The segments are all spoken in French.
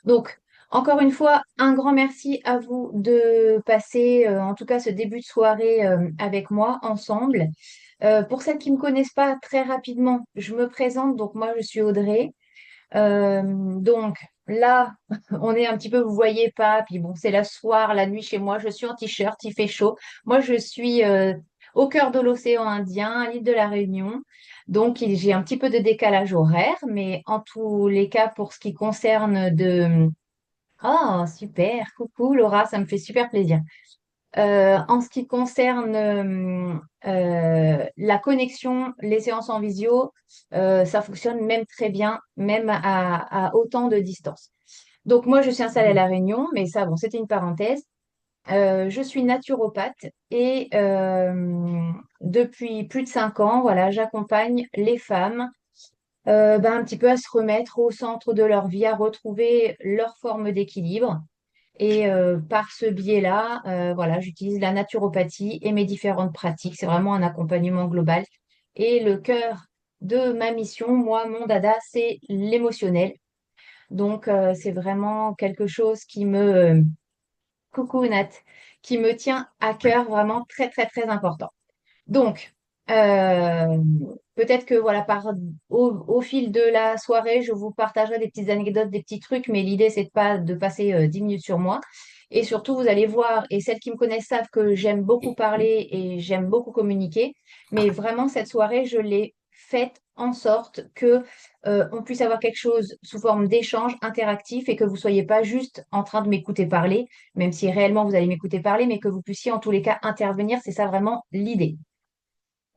Donc, encore une fois, un grand merci à vous de passer, en tout cas, ce début de soirée avec moi ensemble. Pour celles qui ne me connaissent pas très rapidement, je me présente. Donc, moi, je suis Audrey. Donc, là, on est un petit peu, vous voyez pas, puis bon, c'est la soir, la nuit chez moi. Je suis en t-shirt, il fait chaud. Moi, je suis au cœur de l'océan Indien, à l'île de la Réunion. Donc, j'ai un petit peu de décalage horaire, mais en tous les cas, pour ce qui concerne de Oh, super, coucou Laura, ça me fait super plaisir. En ce qui concerne la connexion, les séances en visio, ça fonctionne même très bien, même à autant de distance. Donc moi, je suis installée à La Réunion, mais ça, bon, c'était une parenthèse. Je suis naturopathe et depuis plus de 5 ans, voilà, j'accompagne les femmes un petit peu à se remettre au centre de leur vie, à retrouver leur forme d'équilibre. Et par ce biais-là, voilà, j'utilise la naturopathie et mes différentes pratiques. C'est vraiment un accompagnement global. Et le cœur de ma mission, moi, mon dada, c'est l'émotionnel. Donc, c'est vraiment quelque chose coucou Nat, qui me tient à cœur, vraiment très, très, très important. Donc, euh, peut-être que voilà, au fil de la soirée, je vous partagerai des petites anecdotes, des petits trucs, mais l'idée, c'est de pas de passer 10 minutes sur moi. Et surtout, vous allez voir, et celles qui me connaissent savent que j'aime beaucoup parler et j'aime beaucoup communiquer, mais vraiment, cette soirée, je l'ai faite en sorte que on puisse avoir quelque chose sous forme d'échange interactif et que vous soyez pas juste en train de m'écouter parler, même si réellement vous allez m'écouter parler, mais que vous puissiez en tous les cas intervenir. C'est ça vraiment l'idée.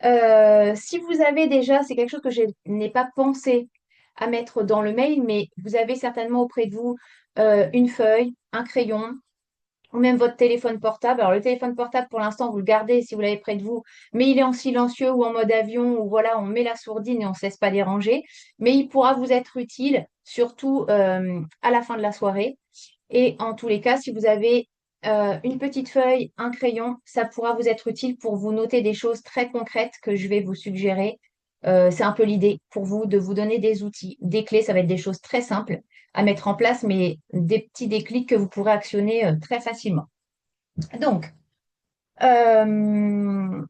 Si vous avez déjà, c'est quelque chose que je n'ai pas pensé à mettre dans le mail, mais vous avez certainement auprès de vous une feuille, un crayon, ou même votre téléphone portable. Alors, le téléphone portable, pour l'instant, vous le gardez si vous l'avez près de vous, mais il est en silencieux ou en mode avion, ou voilà, on met la sourdine et on ne se laisse pas déranger. Mais il pourra vous être utile, surtout à la fin de la soirée. Et en tous les cas, si vous avez une petite feuille, un crayon, ça pourra vous être utile pour vous noter des choses très concrètes que je vais vous suggérer. C'est un peu l'idée pour vous de vous donner des outils, des clés. Ça va être des choses très simples à mettre en place, mais des petits déclics que vous pourrez actionner très facilement. Donc, euh,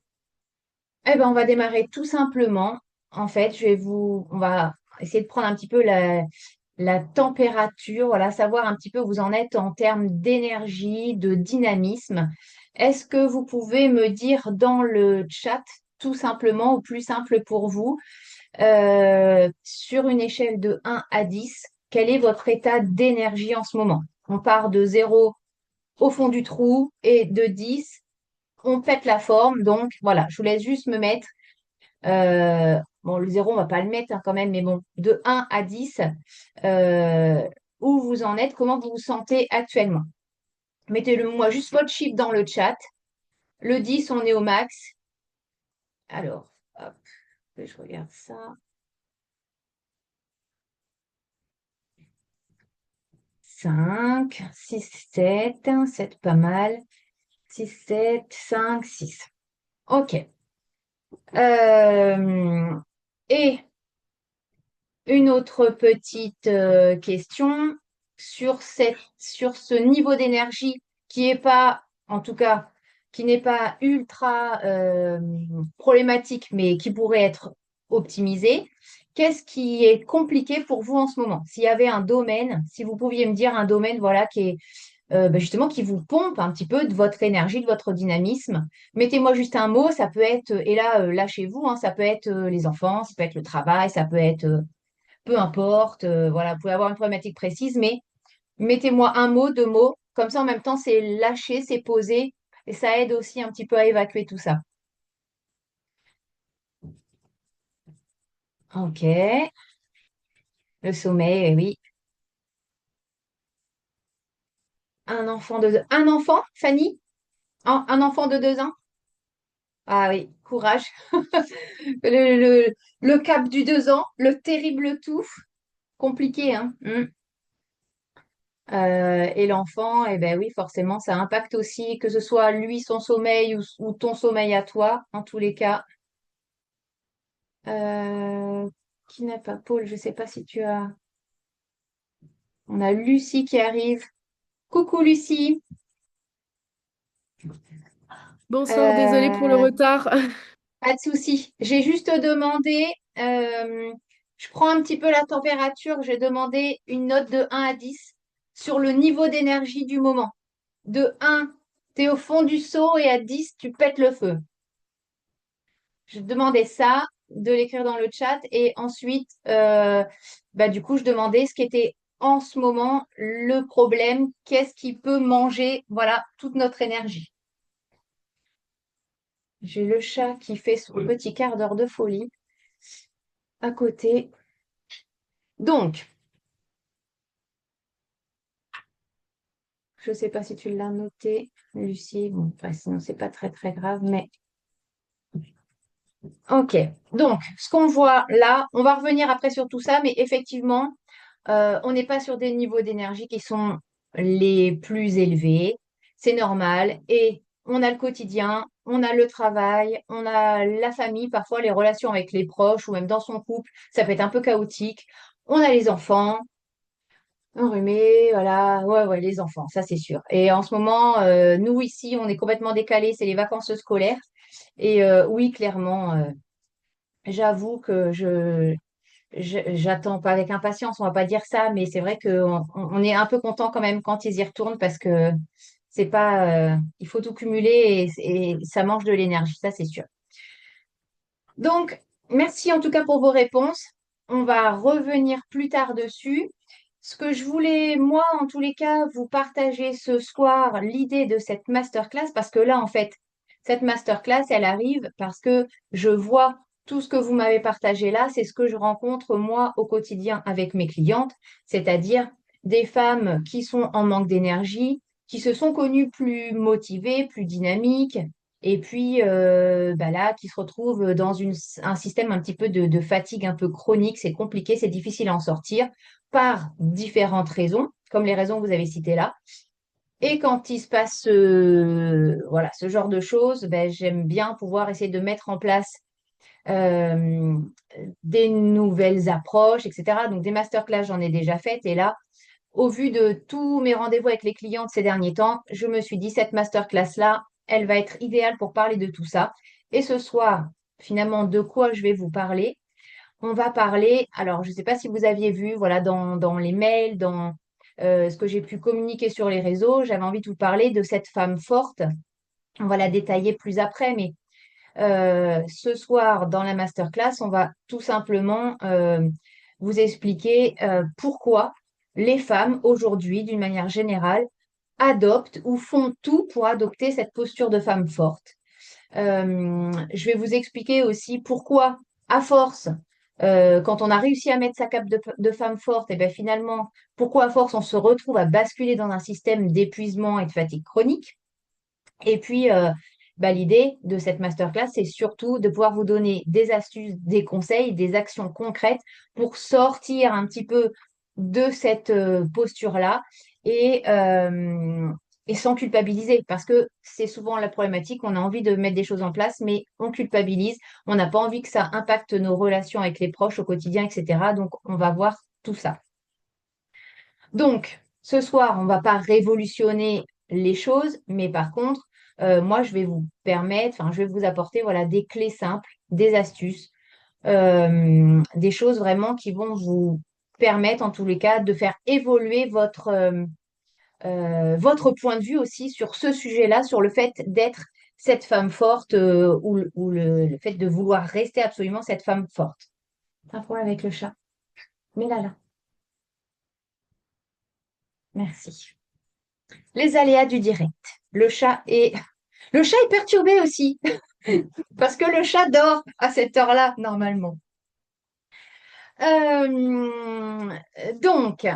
on va démarrer tout simplement. En fait, on va essayer de prendre un petit peu la température, voilà, savoir un petit peu où vous en êtes en termes d'énergie, de dynamisme. Est-ce que vous pouvez me dire dans le chat, tout simplement, ou plus simple pour vous, sur une échelle de 1 à 10, quel est votre état d'énergie en ce moment? On part de 0 au fond du trou et de 10, on pète la forme. Donc voilà, je vous laisse juste me mettre bon, le 0 on va pas le mettre hein, quand même, mais bon, de 1 à 10, euh, où vous en êtes, comment vous vous sentez actuellement. Mettez-le moi juste votre chiffre dans le chat. Le 10 on est au max. Alors, hop, que je regarde ça. 5 6 7 7 pas mal. 6 7 5 6. OK. Euh, et une autre petite question sur ce niveau d'énergie qui est pas, en tout cas, qui n'est pas ultra problématique, mais qui pourrait être optimisé. Qu'est-ce qui est compliqué pour vous en ce moment? S'il y avait un domaine, si vous pouviez me dire un domaine, voilà, qui est justement qui vous pompe un petit peu de votre énergie, de votre dynamisme. Mettez-moi juste un mot, ça peut être, et là, lâchez-vous, hein, ça peut être les enfants, ça peut être le travail, ça peut être peu importe, voilà, vous pouvez avoir une problématique précise, mais mettez-moi un mot, deux mots, comme ça en même temps c'est lâché, c'est posé, et ça aide aussi un petit peu à évacuer tout ça. Ok, le sommeil, oui. Un enfant, Fanny? Un enfant de 2 ans? Ah oui, courage. Le cap du 2 ans, le terrible tout, compliqué, hein? Et l'enfant, eh ben oui, forcément, ça impacte aussi, que ce soit lui, son sommeil ou ton sommeil à toi, en tous les cas. Qui n'a pas Paul, je ne sais pas si tu as. On a Lucie qui arrive. Coucou Lucie. Bonsoir, désolée pour le Euh, retard. Pas de souci. J'ai juste demandé, euh, je prends un petit peu la température, j'ai demandé une note de 1 à 10 sur le niveau d'énergie du moment. De 1, tu es au fond du seau et à 10, tu pètes le feu. Je demandais ça, de l'écrire dans le chat et ensuite, bah, du coup, je demandais ce qui était en ce moment le problème, qu'est-ce qui peut manger, voilà, toute notre énergie. J'ai le chat qui fait son petit quart d'heure de folie à côté. Donc, je ne sais pas si tu l'as noté, Lucie. Bon, enfin, sinon, c'est pas très, très grave, mais OK. Donc, ce qu'on voit là, on va revenir après sur tout ça, mais effectivement, on n'est pas sur des niveaux d'énergie qui sont les plus élevés. C'est normal. Et on a le quotidien, on a le travail, on a la famille, parfois les relations avec les proches ou même dans son couple, ça peut être un peu chaotique. On a les enfants. Enrhumé, voilà, ouais, ouais, les enfants, ça c'est sûr. Et en ce moment, nous ici, on est complètement décalés, c'est les vacances scolaires. Et oui, clairement, j'avoue que j'attends pas avec impatience, on va pas dire ça, mais c'est vrai qu'on est un peu content quand même quand ils y retournent parce que c'est pas, il faut tout cumuler et ça mange de l'énergie, ça c'est sûr. Donc, merci en tout cas pour vos réponses. On va revenir plus tard dessus. Ce que je voulais, moi, en tous les cas, vous partager ce soir l'idée de cette masterclass, parce que là, en fait, cette masterclass, elle arrive parce que je vois tout ce que vous m'avez partagé là, c'est ce que je rencontre moi au quotidien avec mes clientes, c'est-à-dire des femmes qui sont en manque d'énergie, qui se sont connues plus motivées, plus dynamiques, et puis bah là, qui se retrouvent dans un système un petit peu de fatigue un peu chronique, c'est compliqué, c'est difficile à en sortir par différentes raisons, comme les raisons que vous avez citées là. Et quand il se passe voilà, ce genre de choses, ben, j'aime bien pouvoir essayer de mettre en place euh, des nouvelles approches, etc. Donc des masterclass, j'en ai déjà faites. Et là, au vu de tous mes rendez-vous avec les clientes ces derniers temps, je me suis dit, cette masterclass-là, elle va être idéale pour parler de tout ça. Et ce soir, finalement, de quoi je vais vous parler? On va parler, alors je ne sais pas si vous aviez vu, voilà, dans les mails, dans ce que j'ai pu communiquer sur les réseaux, j'avais envie de vous parler de cette femme forte. On va la détailler plus après, mais ce soir, dans la masterclass, on va tout simplement vous expliquer pourquoi les femmes, aujourd'hui, d'une manière générale, adoptent ou font tout pour adopter cette posture de femme forte. Je vais vous expliquer aussi pourquoi, à force, quand on a réussi à mettre sa cape de femme forte, et bien finalement, pourquoi à force on se retrouve à basculer dans un système d'épuisement et de fatigue chronique. Et puis, bah, l'idée de cette masterclass, c'est surtout de pouvoir vous donner des astuces, des conseils, des actions concrètes pour sortir un petit peu de cette posture-là et, euh, et sans culpabiliser. Parce que c'est souvent la problématique, on a envie de mettre des choses en place, mais on culpabilise, on n'a pas envie que ça impacte nos relations avec les proches au quotidien, etc. Donc, on va voir tout ça. Donc, ce soir, on ne va pas révolutionner les choses, mais par contre, moi, je vais vous permettre, enfin, je vais vous apporter, voilà, des clés simples, des astuces, des choses vraiment qui vont vous permettre, en tous les cas, de faire évoluer votre point de vue aussi sur ce sujet-là, sur le fait d'être cette femme forte ou le fait de vouloir rester absolument cette femme forte. Un problème avec le chat. Mais là, là, merci. Les aléas du direct. Le chat est perturbé aussi parce que le chat dort à cette heure-là normalement. Euh, donc,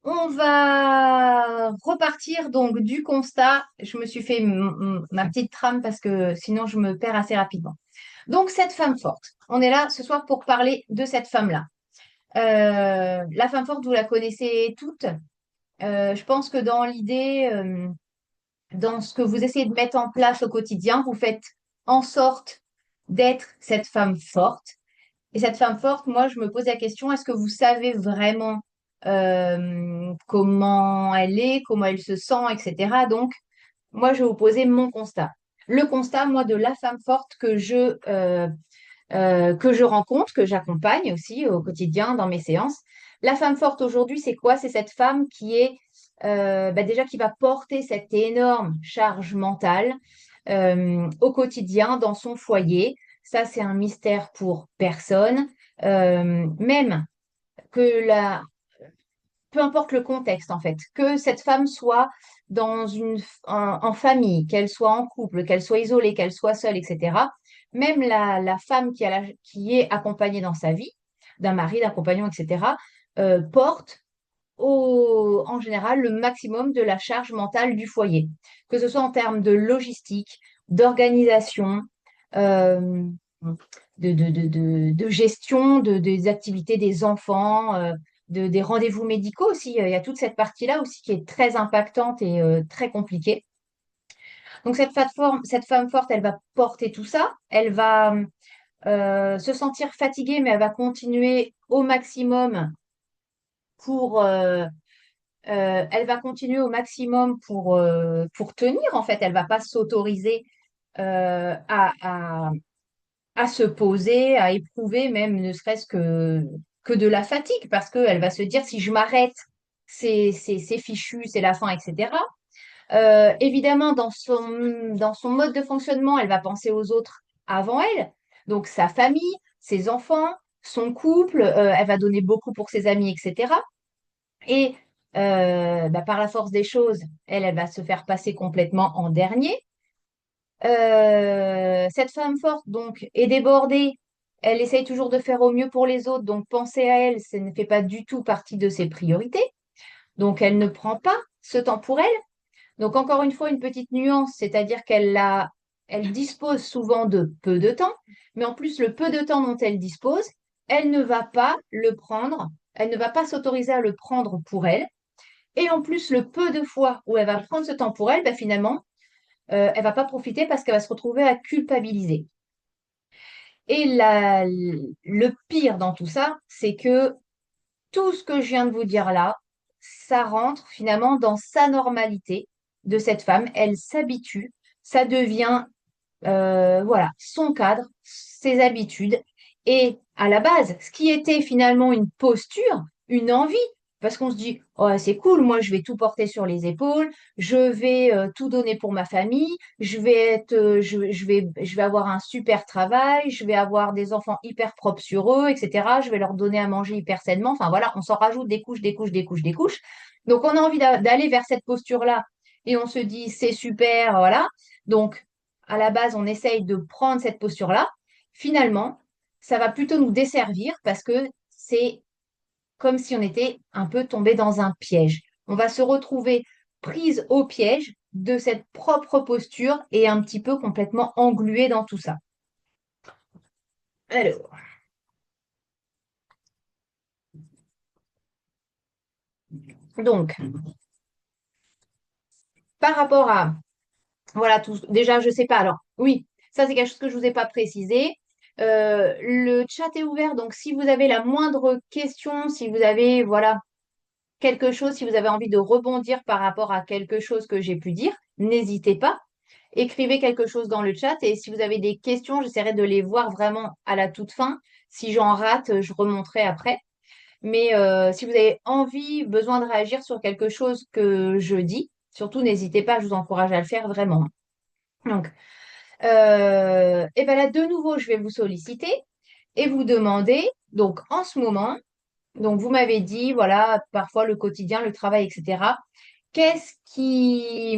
on va repartir donc du constat. Je me suis fait ma petite trame parce que sinon je me perds assez rapidement. Donc, cette femme forte. On est là ce soir pour parler de cette femme-là. La femme forte, vous la connaissez toutes. Je pense que dans l'idée, dans ce que vous essayez de mettre en place au quotidien, vous faites en sorte d'être cette femme forte. Et cette femme forte, moi, je me pose la question, est-ce que vous savez vraiment comment elle est, comment elle se sent, etc. Donc, moi, je vais vous poser mon constat. Le constat, moi, de la femme forte que je rencontre, que j'accompagne aussi au quotidien dans mes séances. La femme forte aujourd'hui, c'est quoi? C'est cette femme qui est déjà qui va porter cette énorme charge mentale au quotidien dans son foyer. Ça, c'est un mystère pour personne. Même que peu importe le contexte en fait, que cette femme soit en famille, qu'elle soit en couple, qu'elle soit isolée, qu'elle soit seule, etc. Même la femme qui est accompagnée dans sa vie, d'un mari, d'un compagnon, etc., porte en général le maximum de la charge mentale du foyer, que ce soit en termes de logistique, d'organisation, euh, de gestion des activités des enfants, des rendez-vous médicaux aussi. Il y a toute cette partie-là aussi qui est très impactante et très compliquée. Donc cette femme forte, elle va porter tout ça, elle va se sentir fatiguée, mais elle va continuer au maximum pour, elle va continuer au maximum pour tenir, en fait. Elle va pas s'autoriser à se poser, à éprouver même ne serait-ce que de la fatigue, parce qu'elle va se dire, si je m'arrête, c'est fichu, c'est la fin, etc. Évidemment, dans son mode de fonctionnement, elle va penser aux autres avant elle, donc sa famille, ses enfants, son couple, elle va donner beaucoup pour ses amis, etc. Et par la force des choses, elle va se faire passer complètement en dernier. Cette femme forte, donc, est débordée. Elle essaye toujours de faire au mieux pour les autres. Donc, penser à elle, ça ne fait pas du tout partie de ses priorités. Donc, elle ne prend pas ce temps pour elle. Donc, encore une fois, une petite nuance, c'est-à-dire elle dispose souvent de peu de temps, mais en plus, le peu de temps dont elle dispose, elle ne va pas le prendre, elle ne va pas s'autoriser à le prendre pour elle. Et en plus, le peu de fois où elle va prendre ce temps pour elle, finalement, elle va pas profiter parce qu'elle va se retrouver à culpabiliser. Et le pire dans tout ça, c'est que tout ce que je viens de vous dire là, ça rentre finalement dans sa normalité de cette femme. Elle s'habitue, ça devient voilà, son cadre, ses habitudes. Et à la base, ce qui était finalement une posture, une envie, parce qu'on se dit, oh, c'est cool, moi je vais tout porter sur les épaules, je vais tout donner pour ma famille, je vais avoir un super travail, je vais avoir des enfants hyper propres sur eux, etc. Je vais leur donner à manger hyper sainement. Enfin voilà, on s'en rajoute des couches, des couches, des couches, des couches. Donc on a envie d'aller vers cette posture-là et on se dit, c'est super, voilà. Donc, à la base, on essaye de prendre cette posture-là, finalement, ça va plutôt nous desservir parce que c'est comme si on était un peu tombé dans un piège. On va se retrouver prise au piège de cette propre posture et un petit peu complètement englué dans tout ça. Alors, donc, par rapport à, voilà, tout, déjà, je sais pas, alors, oui, ça c'est quelque chose que je vous ai pas précisé. Le chat est ouvert, donc si vous avez la moindre question, si vous avez, voilà, quelque chose, si vous avez envie de rebondir par rapport à quelque chose que j'ai pu dire, n'hésitez pas. Écrivez quelque chose dans le chat et si vous avez des questions, j'essaierai de les voir vraiment à la toute fin. Si j'en rate, je remonterai après. Mais si vous avez envie, besoin de réagir sur quelque chose que je dis, surtout n'hésitez pas, je vous encourage à le faire vraiment. Donc, et bien là, de nouveau, je vais vous solliciter et vous demander, donc en ce moment, donc, vous m'avez dit, voilà, parfois le quotidien, le travail, etc. Qu'est-ce qui,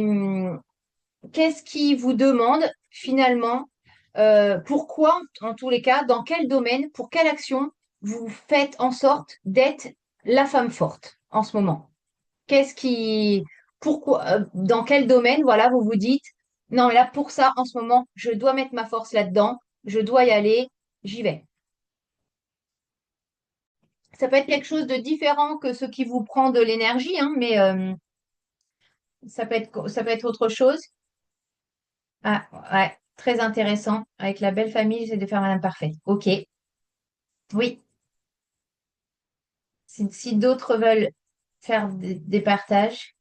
qu'est-ce qui vous demande finalement, pourquoi, en tous les cas, dans quel domaine, pour quelle action vous faites en sorte d'être la femme forte en ce moment? Qu'est-ce qui, pourquoi, dans quel domaine, voilà, vous vous dites, non, mais là, pour ça, en ce moment, je dois mettre ma force là-dedans, je dois y aller, j'y vais. Ça peut être quelque chose de différent que ce qui vous prend de l'énergie, hein, mais ça peut être autre chose. Ah, ouais, très intéressant. Avec la belle famille, j'essaie de faire Madame Parfait. Ok. Oui. Si d'autres veulent faire des partages.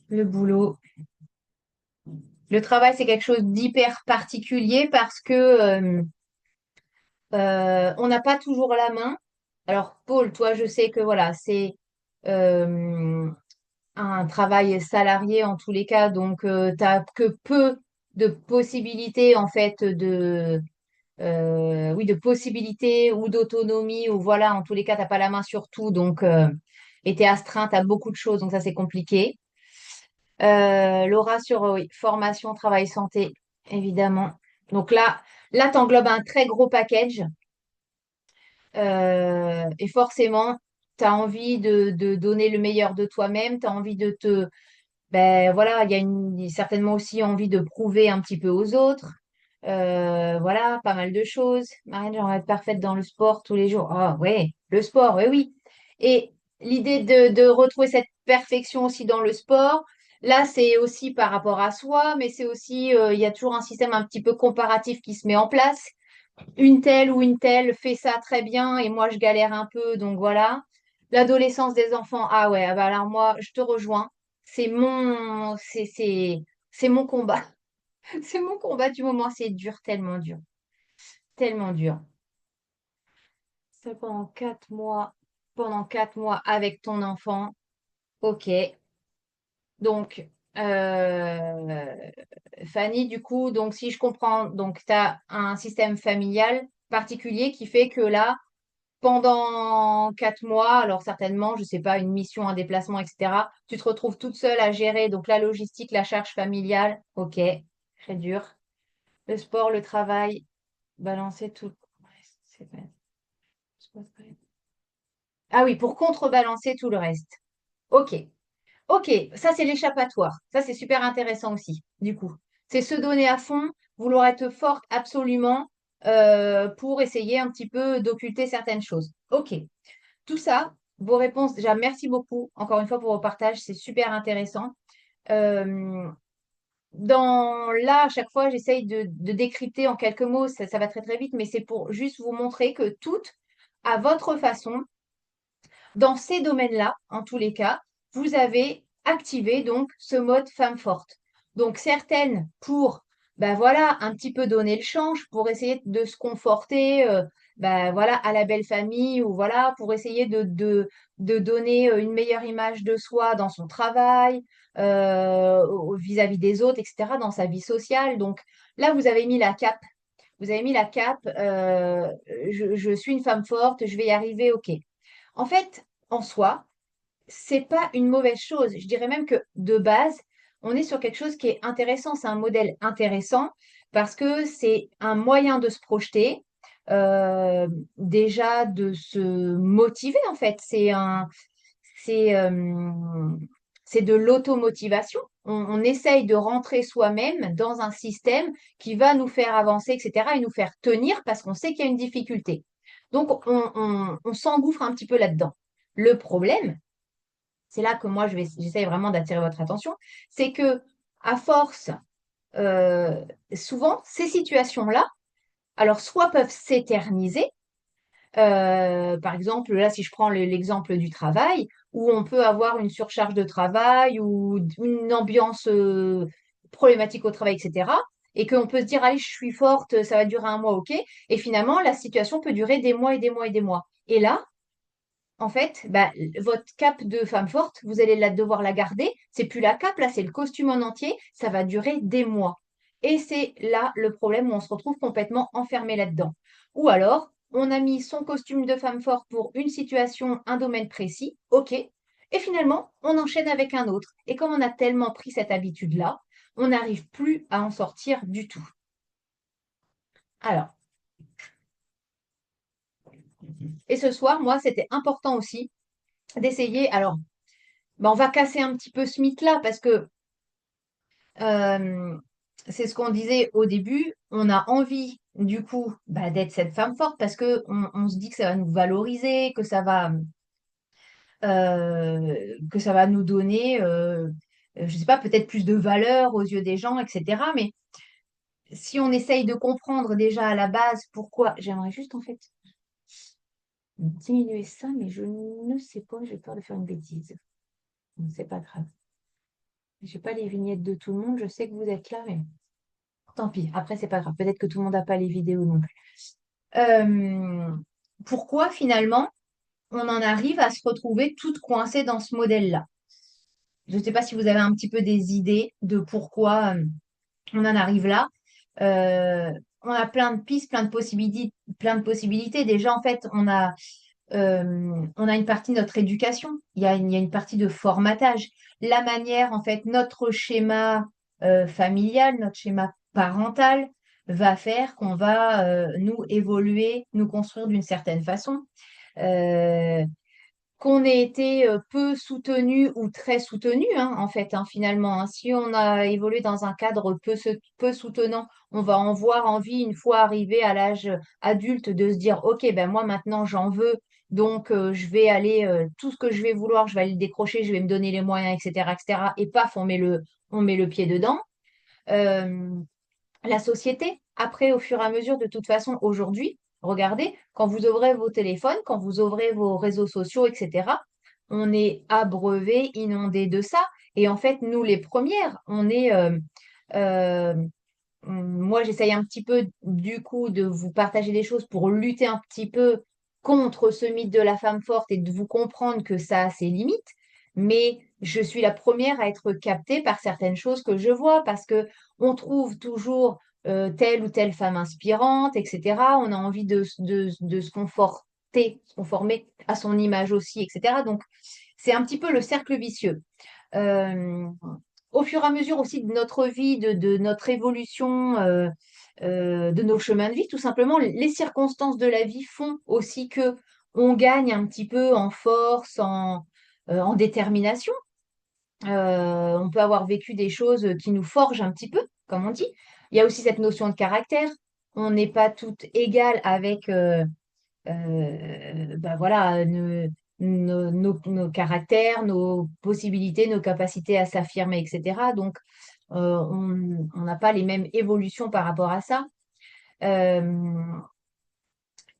Le boulot. Le travail, c'est quelque chose d'hyper particulier parce que on n'a pas toujours la main. Alors, Paul, toi, je sais que voilà, c'est euh, un travail salarié en tous les cas, donc tu n'as que peu de possibilités en fait oui, de possibilités ou d'autonomie, ou voilà, en tous les cas, tu n'as pas la main sur tout, donc et tu es astreinte à beaucoup de choses, donc ça c'est compliqué. Laura sur oui, formation, travail, santé, évidemment. Donc là, tu englobes un très gros package. Et forcément, tu as envie de donner le meilleur de toi-même, tu as envie de te... Ben voilà, il y a certainement aussi envie de prouver un petit peu aux autres. Voilà, pas mal de choses. Marine, j'aimerais être parfaite dans le sport tous les jours. Ah ouais, le sport, oui, oui. Et l'idée de retrouver cette perfection aussi dans le sport, là, c'est aussi par rapport à soi, mais c'est aussi, il y a toujours un système un petit peu comparatif qui se met en place. Une telle ou une telle fait ça très bien et moi je galère un peu, donc voilà. L'adolescence des enfants, ah ouais, ah bah alors moi je te rejoins. C'est mon combat. C'est mon combat du moment, c'est dur, tellement dur. Ça pendant 4 mois avec ton enfant, ok. Donc, Fanny, du coup, donc si je comprends, donc tu as un système familial particulier qui fait que là, pendant 4 mois, alors certainement, je sais pas, une mission, un déplacement, etc. Tu te retrouves toute seule à gérer donc la logistique, la charge familiale. Ok, très dur. Le sport, le travail, balancer tout. Ouais, c'est pas- Ah oui, pour contrebalancer tout le reste. Ok, ok, ça c'est l'échappatoire. Ça c'est super intéressant aussi, du coup. C'est se donner à fond, vouloir être forte absolument pour essayer un petit peu d'occulter certaines choses. Ok. Tout ça, vos réponses, déjà, merci beaucoup encore une fois pour vos partages, c'est super intéressant. Euh, là, à chaque fois, j'essaye de décrypter en quelques mots, ça va très très vite, mais c'est pour juste vous montrer que toutes, à votre façon, dans ces domaines-là, en tous les cas, vous avez activé donc ce mode femme forte. Donc certaines pour, ben voilà, un petit peu donner le change, pour essayer de se conforter, ben voilà, à la belle famille, ou voilà, pour essayer de donner une meilleure image de soi dans son travail, vis-à-vis des autres, etc., dans sa vie sociale. Donc là, vous avez mis la cape. Vous avez mis la cape, je suis une femme forte, je vais y arriver, ok. En fait, en soi, c'est pas une mauvaise chose. Je dirais même que de base, on est sur quelque chose qui est intéressant. C'est un modèle intéressant parce que c'est un moyen de se projeter, déjà de se motiver en fait. C'est, c'est de l'automotivation. On essaye de rentrer soi-même dans un système qui va nous faire avancer, etc., et nous faire tenir parce qu'on sait qu'il y a une difficulté. Donc, on s'engouffre un petit peu là-dedans. Le problème, c'est là que moi, j'essaye vraiment d'attirer votre attention, c'est que à force, euh, souvent, ces situations-là, alors soit peuvent s'éterniser, par exemple, là, si je prends l'exemple du travail, où on peut avoir une surcharge de travail ou une ambiance problématique au travail, etc. Et qu'on peut se dire, allez, je suis forte, ça va durer un mois, ok. Et finalement, la situation peut durer des mois et des mois et des mois. Et là, en fait, bah, votre cape de femme forte, vous allez devoir la garder. C'est plus la cape, là, c'est le costume en entier. Ça va durer des mois. Et c'est là le problème où on se retrouve complètement enfermé là-dedans. Ou alors, on a mis son costume de femme forte pour une situation, un domaine précis, ok. Et finalement, on enchaîne avec un autre. Et comme on a tellement pris cette habitude-là, on n'arrive plus à en sortir du tout. Alors, et ce soir, moi, c'était important aussi d'essayer. Alors, ben, on va casser un petit peu ce mythe-là parce que c'est ce qu'on disait au début, on a envie du coup d'être cette femme forte parce que on se dit que ça va nous valoriser, que ça va nous donner, je sais pas, peut-être plus de valeur aux yeux des gens, etc. Mais si on essaye de comprendre déjà à la base pourquoi, j'aimerais juste en fait diminuer ça, mais je ne sais pas, j'ai peur de faire une bêtise. Bon, c'est pas grave. J'ai pas les vignettes de tout le monde, je sais que vous êtes là, mais tant pis. Après, c'est pas grave. Peut-être que tout le monde n'a pas les vidéos non plus. Euh, Pourquoi finalement on en arrive à se retrouver toutes coincées dans ce modèle-là? Je ne sais pas si vous avez un petit peu des idées de pourquoi on en arrive là. Euh, on a plein de pistes, plein de possibilités, plein de possibilités. Déjà, en fait, on a une partie de notre éducation. Il y a une partie de formatage. La manière, en fait, notre schéma familial, notre schéma parental va faire qu'on va nous évoluer, nous construire d'une certaine façon. Euh, qu'on ait été peu soutenu ou très soutenu, hein, en fait, hein, finalement. Hein. Si on a évolué dans un cadre peu soutenant, on va en voir envie, une fois arrivé à l'âge adulte, de se dire, OK, ben moi maintenant j'en veux, donc je vais aller, tout ce que je vais vouloir, je vais aller le décrocher, je vais me donner les moyens, etc., etc. Et paf, on met le pied dedans. Euh, la société, après, au fur et à mesure, de toute façon, aujourd'hui, regardez, quand vous ouvrez vos téléphones, quand vous ouvrez vos réseaux sociaux, etc., on est abreuvé, inondé de ça. Et en fait, nous, les premières, euh, moi, j'essaye un petit peu, du coup, de vous partager des choses pour lutter un petit peu contre ce mythe de la femme forte et de vous comprendre que ça a ses limites. Mais je suis la première à être captée par certaines choses que je vois parce que on trouve toujours telle ou telle femme inspirante, etc. On a envie de se conformer à son image aussi, etc. Donc, c'est un petit peu le cercle vicieux. Euh, Au fur et à mesure aussi de notre vie, de notre évolution, de nos chemins de vie, tout simplement, les circonstances de la vie font aussi que on gagne un petit peu en force, en détermination. On peut avoir vécu des choses qui nous forgent un petit peu, comme on dit. Il y a aussi cette notion de caractère. On n'est pas toutes égales avec ben voilà, nos caractères, nos possibilités, nos capacités à s'affirmer, etc. Donc, on n'a pas les mêmes évolutions par rapport à ça. Euh,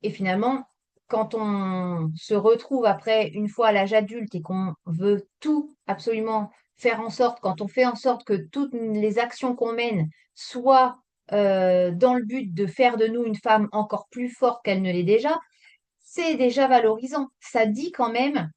et finalement, quand on se retrouve après, une fois à l'âge adulte et qu'on veut tout absolument faire en sorte, quand on fait en sorte que toutes les actions qu'on mène soient dans le but de faire de nous une femme encore plus forte qu'elle ne l'est déjà, c'est déjà valorisant. Ça dit quand même,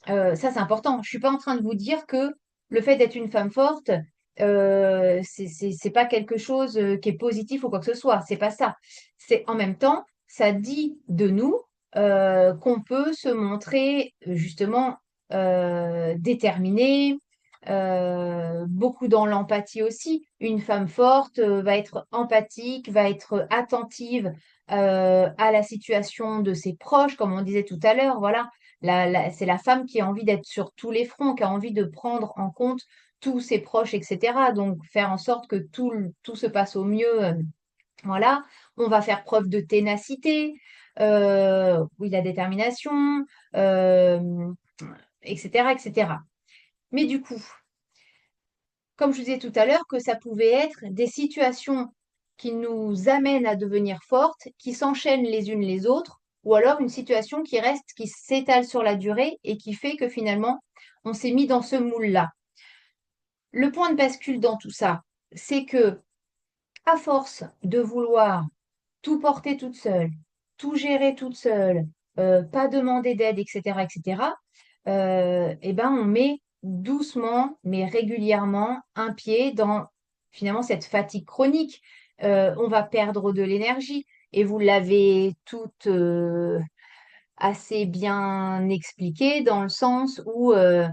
ça c'est important. Je suis pas en train de vous dire que le fait d'être une femme forte, c'est pas quelque chose qui est positif ou quoi que ce soit. C'est pas ça. C'est en même temps, ça dit de nous qu'on peut se montrer justement déterminée, beaucoup dans l'empathie aussi. Une femme forte va être empathique, va être attentive à la situation de ses proches, comme on disait tout à l'heure. Voilà, c'est la femme qui a envie d'être sur tous les fronts, qui a envie de prendre en compte tous ses proches, etc. Donc, faire en sorte que tout se passe au mieux. Voilà, on va faire preuve de ténacité, oui, la détermination, euh, etc., etc. Mais du coup, comme je vous disais tout à l'heure, que ça pouvait être des situations qui nous amènent à devenir fortes, qui s'enchaînent les unes les autres, ou alors une situation qui reste, qui s'étale sur la durée et qui fait que finalement, on s'est mis dans ce moule-là. Le point de bascule dans tout ça, c'est que, à force de vouloir tout porter toute seule, tout gérer toute seule, pas demander d'aide, etc., etc., eh ben, on met doucement, mais régulièrement, un pied dans finalement cette fatigue chronique. On va perdre de l'énergie. Et vous l'avez toute assez bien expliqué dans le sens où euh,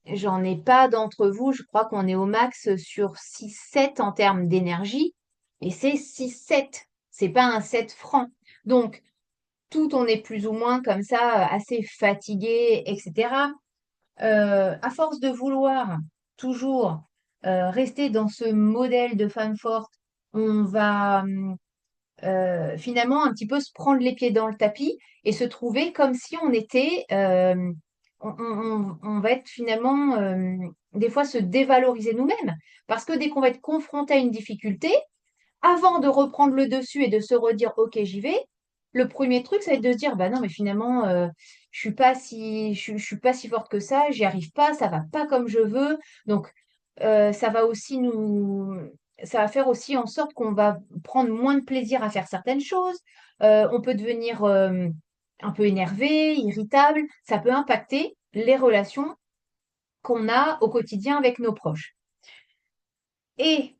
j'en ai pas d'entre vous, je crois qu'on est au max sur 6-7 en termes d'énergie, et c'est 6-7, c'est pas un 7 franc. Donc, tout on est plus ou moins comme ça, assez fatigué, etc. À force de vouloir toujours rester dans ce modèle de femme forte, on va finalement un petit peu se prendre les pieds dans le tapis et se trouver comme si on était, on va être finalement, des fois se dévaloriser nous-mêmes. Parce que dès qu'on va être confronté à une difficulté, avant de reprendre le dessus et de se redire, OK, j'y vais, le premier truc, ça va être de se dire, bah non, mais finalement, je suis pas si forte que ça, j'y arrive pas, ça va pas comme je veux. Donc, ça va aussi ça va faire aussi en sorte qu'on va prendre moins de plaisir à faire certaines choses. On peut devenir un peu énervé, irritable. Ça peut impacter les relations qu'on a au quotidien avec nos proches. Et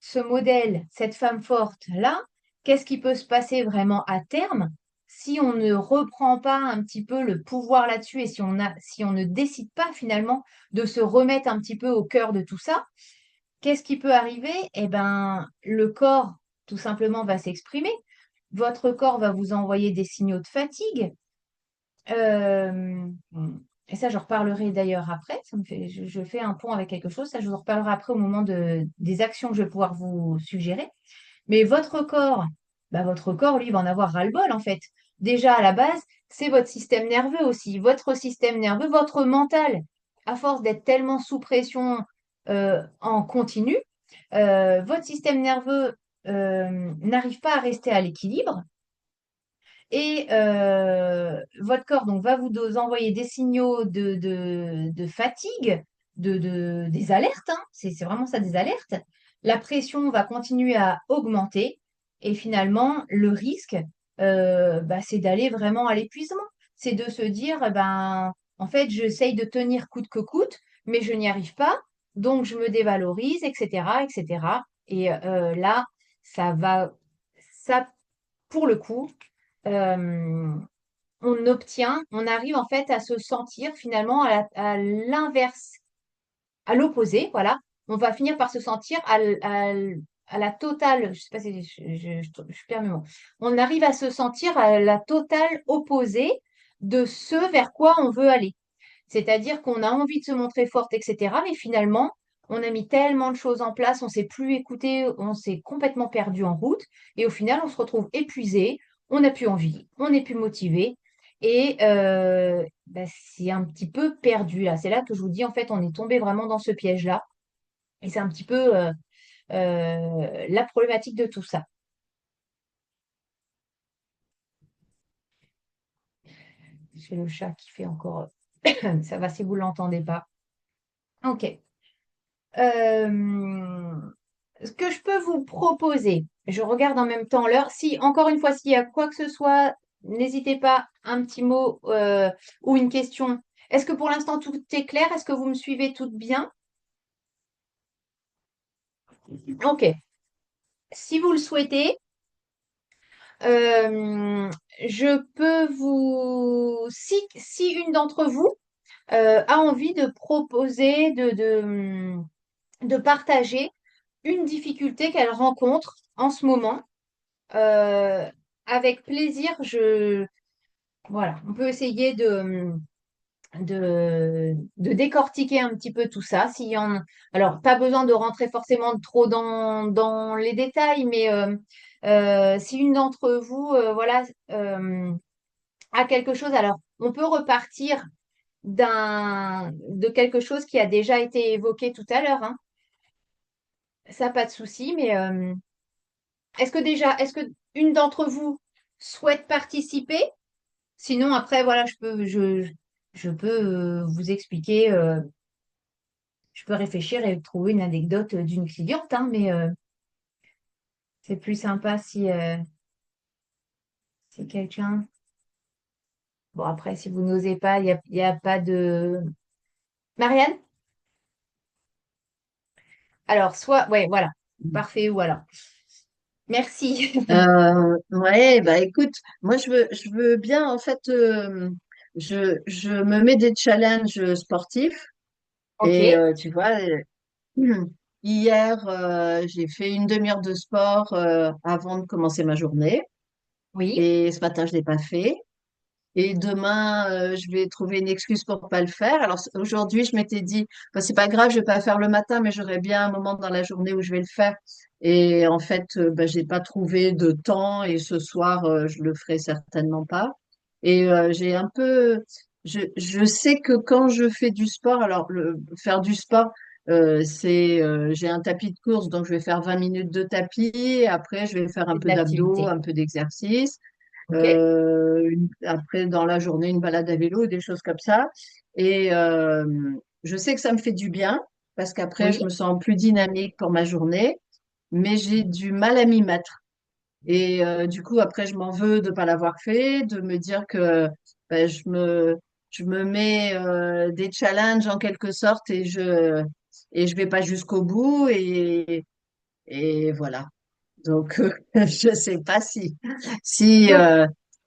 ce modèle, cette femme forte-là, qu'est-ce qui peut se passer vraiment à terme si on ne reprend pas un petit peu le pouvoir là-dessus et si on ne décide pas finalement de se remettre un petit peu au cœur de tout ça? Qu'est-ce qui peut arriver? Eh ben, le corps, tout simplement, va s'exprimer. Votre corps va vous envoyer des signaux de fatigue. Euh, et ça, je reparlerai d'ailleurs après. Je fais un pont avec quelque chose. Ça, je vous en reparlerai après au moment des actions que je vais pouvoir vous suggérer. Mais votre corps, lui, va en avoir ras-le-bol, en fait. Déjà, à la base, c'est votre système nerveux aussi. Votre système nerveux, votre mental, à force d'être tellement sous pression en continu, votre système nerveux n'arrive pas à rester à l'équilibre. Et votre corps donc, va envoyer des signaux de fatigue, des alertes, hein. C'est vraiment ça, des alertes. La pression va continuer à augmenter et finalement, le risque, c'est d'aller vraiment à l'épuisement. C'est de se dire, en fait, j'essaye de tenir coûte que coûte, mais je n'y arrive pas, donc je me dévalorise, etc., etc. Et là, ça va, ça, pour le coup, euh, on arrive en fait à se sentir finalement à l'inverse, à l'opposé, voilà. On va finir par se sentir à la totale, je sais pas si je perds mes mots. On arrive à se sentir à la totale opposée de ce vers quoi on veut aller. C'est-à-dire qu'on a envie de se montrer forte, etc. Mais finalement, on a mis tellement de choses en place, on s'est plus écouté, on s'est complètement perdu en route. Et au final, on se retrouve épuisé, on n'a plus envie, on n'est plus motivé. Et c'est un petit peu perdu là. C'est là que je vous dis, en fait, on est tombé vraiment dans ce piège-là. Et c'est un petit peu la problématique de tout ça. C'est le chat qui fait encore. Ça va si vous ne l'entendez pas. OK. Euh, Ce que je peux vous proposer, je regarde en même temps l'heure. Si, encore une fois, s'il y a quoi que ce soit, n'hésitez pas, un petit mot ou une question. Est-ce que pour l'instant tout est clair? Est-ce que vous me suivez toutes bien? Ok. Si vous le souhaitez, euh, je peux si une d'entre vous a envie de proposer, de partager une difficulté qu'elle rencontre en ce moment, Euh, avec plaisir, voilà, on peut essayer de décortiquer un petit peu tout ça. Alors, pas besoin de rentrer forcément trop dans les détails, mais si une d'entre vous, voilà, a quelque chose, alors on peut repartir de quelque chose qui a déjà été évoqué tout à l'heure, hein. Ça, pas de souci, mais est-ce que une d'entre vous souhaite participer? Sinon, après, voilà, je peux vous expliquer, je peux réfléchir et trouver une anecdote d'une cliente, hein, mais c'est plus sympa si quelqu'un. Bon, après, si vous n'osez pas, il y a pas de. Marianne? Alors, soit, ouais, voilà, parfait, voilà. Merci. Ouais, bah écoute, moi je veux bien en fait, je me mets des challenges sportifs Ok, et tu vois, hier j'ai fait une demi-heure de sport avant de commencer ma journée oui, et ce matin je l'ai pas fait Et demain, je vais trouver une excuse pour pas le faire. Alors aujourd'hui, je m'étais dit, bah, c'est pas grave, je vais pas faire le matin, mais j'aurai bien un moment dans la journée où je vais le faire. Et en fait, bah, j'ai pas trouvé de temps et ce soir, je le ferai certainement pas. Et j'ai un peu, je sais que quand je fais du sport, alors faire du sport, j'ai un tapis de course, donc je vais faire 20 minutes de tapis. Et après, je vais faire un C'est de peu d'abdos, l'activité. un peu d'exercice. OK? Après, dans la journée, une balade à vélo, des choses comme ça. Et je sais que ça me fait du bien parce qu'après, je Oui. me sens plus dynamique pour ma journée, mais j'ai du mal à m'y mettre. Et du coup, après, je m'en veux de ne pas l'avoir fait, de me dire que ben, je me mets des challenges en quelque sorte et je vais pas jusqu'au bout. Et voilà. Donc, je sais pas si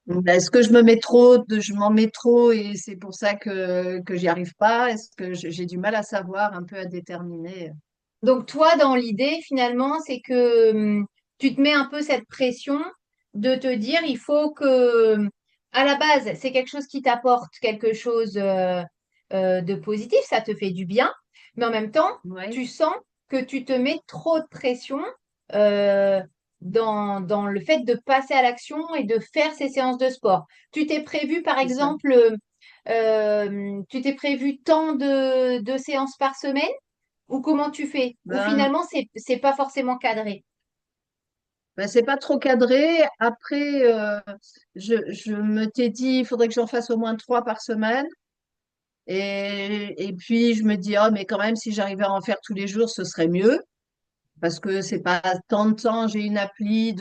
Donc, est-ce que je me mets trop, je m'en mets trop et c'est pour ça que j'y arrive pas? Est-ce que j'ai du mal à savoir, un peu à déterminer? donc toi, dans l'idée, finalement, c'est que tu te mets un peu cette pression de te dire, il faut que, à la base, c'est quelque chose qui t'apporte quelque chose de positif, ça te fait du bien, mais en même temps, Ouais, tu sens que tu te mets trop de pression euh, dans le fait de passer à l'action et de faire ces séances de sport. Tu t'es prévu, par c'est ça. exemple, tu t'es prévu tant de séances par semaine? Ou comment tu fais? Ou Ben, finalement, c'est pas forcément cadré. c'est pas trop cadré. Après, je me t'ai dit, il faudrait que j'en fasse au moins 3 par semaine. Et puis, je me dis, oh, mais quand même, si j'arrivais à en faire tous les jours, ce serait mieux. Parce que c'est pas tant de temps. J'ai une appli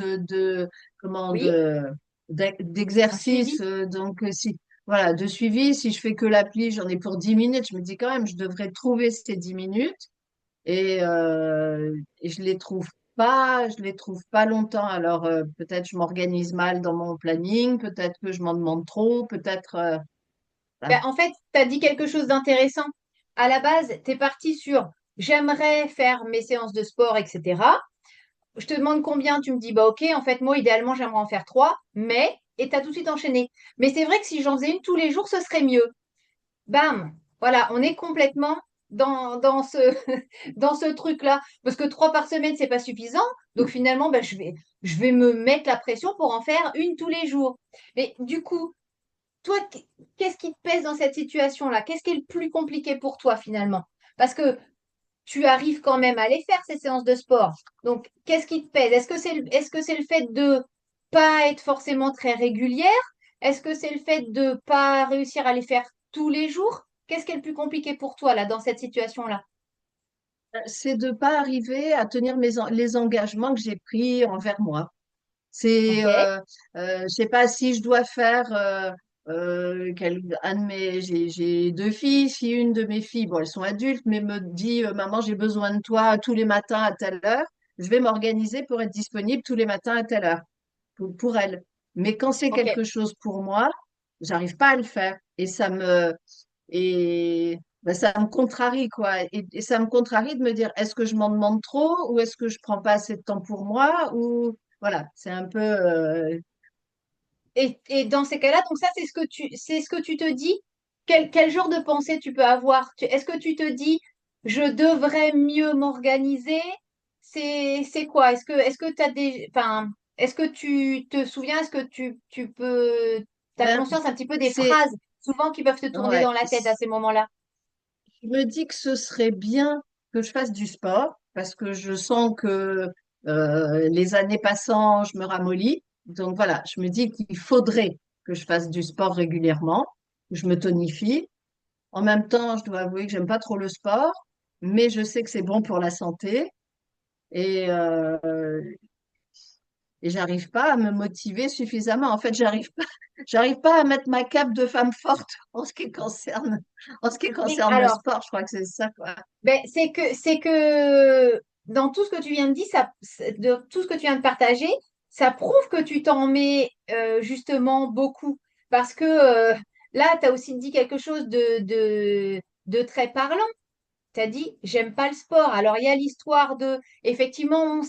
comment, Oui, un d'exercice. suivi. Donc, si, voilà, de suivi. Si je fais que l'appli, j'en ai pour 10 minutes. Je me dis quand même, je devrais trouver ces 10 minutes. Et je les trouve pas longtemps. Alors, peut-être je m'organise mal dans mon planning. Peut-être que je m'en demande trop. Peut-être, Ben, voilà. en fait, tu as dit quelque chose d'intéressant. À la base, tu es parti sur j'aimerais faire mes séances de sport, etc. Je te demande combien, tu me dis bah ok, en fait, moi, idéalement, j'aimerais en faire trois, mais, et tu as tout de suite enchaîné. Mais c'est vrai que si j'en faisais une tous les jours, ce serait mieux. Bam! Voilà, on est complètement dans ce, dans ce truc-là. Parce que trois par semaine, c'est pas suffisant. Donc finalement, ben, je vais me mettre la pression pour en faire une tous les jours. Mais du coup, toi, qu'est-ce qui te pèse dans cette situation-là? Qu'est-ce qui est le plus compliqué pour toi finalement? Parce que tu arrives quand même à les faire, ces séances de sport. Donc, qu'est-ce qui te pèse? Est-ce que c'est le fait de pas être forcément très régulière? Est-ce que c'est le fait de pas réussir à les faire tous les jours? Qu'est-ce qui est le plus compliqué pour toi là, dans cette situation-là? C'est de pas arriver à tenir les engagements que j'ai pris envers moi. C'est, Ok, je sais pas si je dois faire j'ai deux filles. Si une de mes filles, bon, elles sont adultes, mais me dit, maman, j'ai besoin de toi tous les matins à telle heure, je vais m'organiser pour être disponible tous les matins à telle heure pour elles. Mais quand c'est ok. quelque chose pour moi, j'arrive pas à le faire et ça me contrarie quoi. Et ça me contrarie de me dire, est-ce que je m'en demande trop ou est-ce que je prends pas assez de temps pour moi ou voilà, c'est un peu Et dans ces cas-là, donc ça, c'est ce que tu te dis. Quel genre de pensée tu peux avoir? Est-ce que tu te dis, je devrais mieux m'organiser? C'est quoi? Est-ce que t'as des, enfin, est-ce que tu te souviens? Est-ce que tu peux, t'as ben, conscience un petit peu des c'est phrases souvent qui peuvent te tourner ouais, dans la tête à ces moments-là? je me dis que ce serait bien que je fasse du sport parce que je sens que les années passant, je me ramollis. Donc voilà, je me dis qu'il faudrait que je fasse du sport régulièrement, que je me tonifie. En même temps, je dois avouer que j'aime pas trop le sport, mais je sais que c'est bon pour la santé et, et j'arrive pas à me motiver suffisamment. En fait, j'arrive pas à mettre ma cape de femme forte en ce qui Oui, concerne le alors, sport. Je crois que c'est ça, quoi. ben, c'est que dans tout ce que tu viens de dire, de tout ce que tu viens de partager, ça prouve que tu t'en mets justement beaucoup. Parce que là, tu as aussi dit quelque chose de très parlant. Tu as dit, j'aime pas le sport. Alors, il y a l'histoire de, effectivement,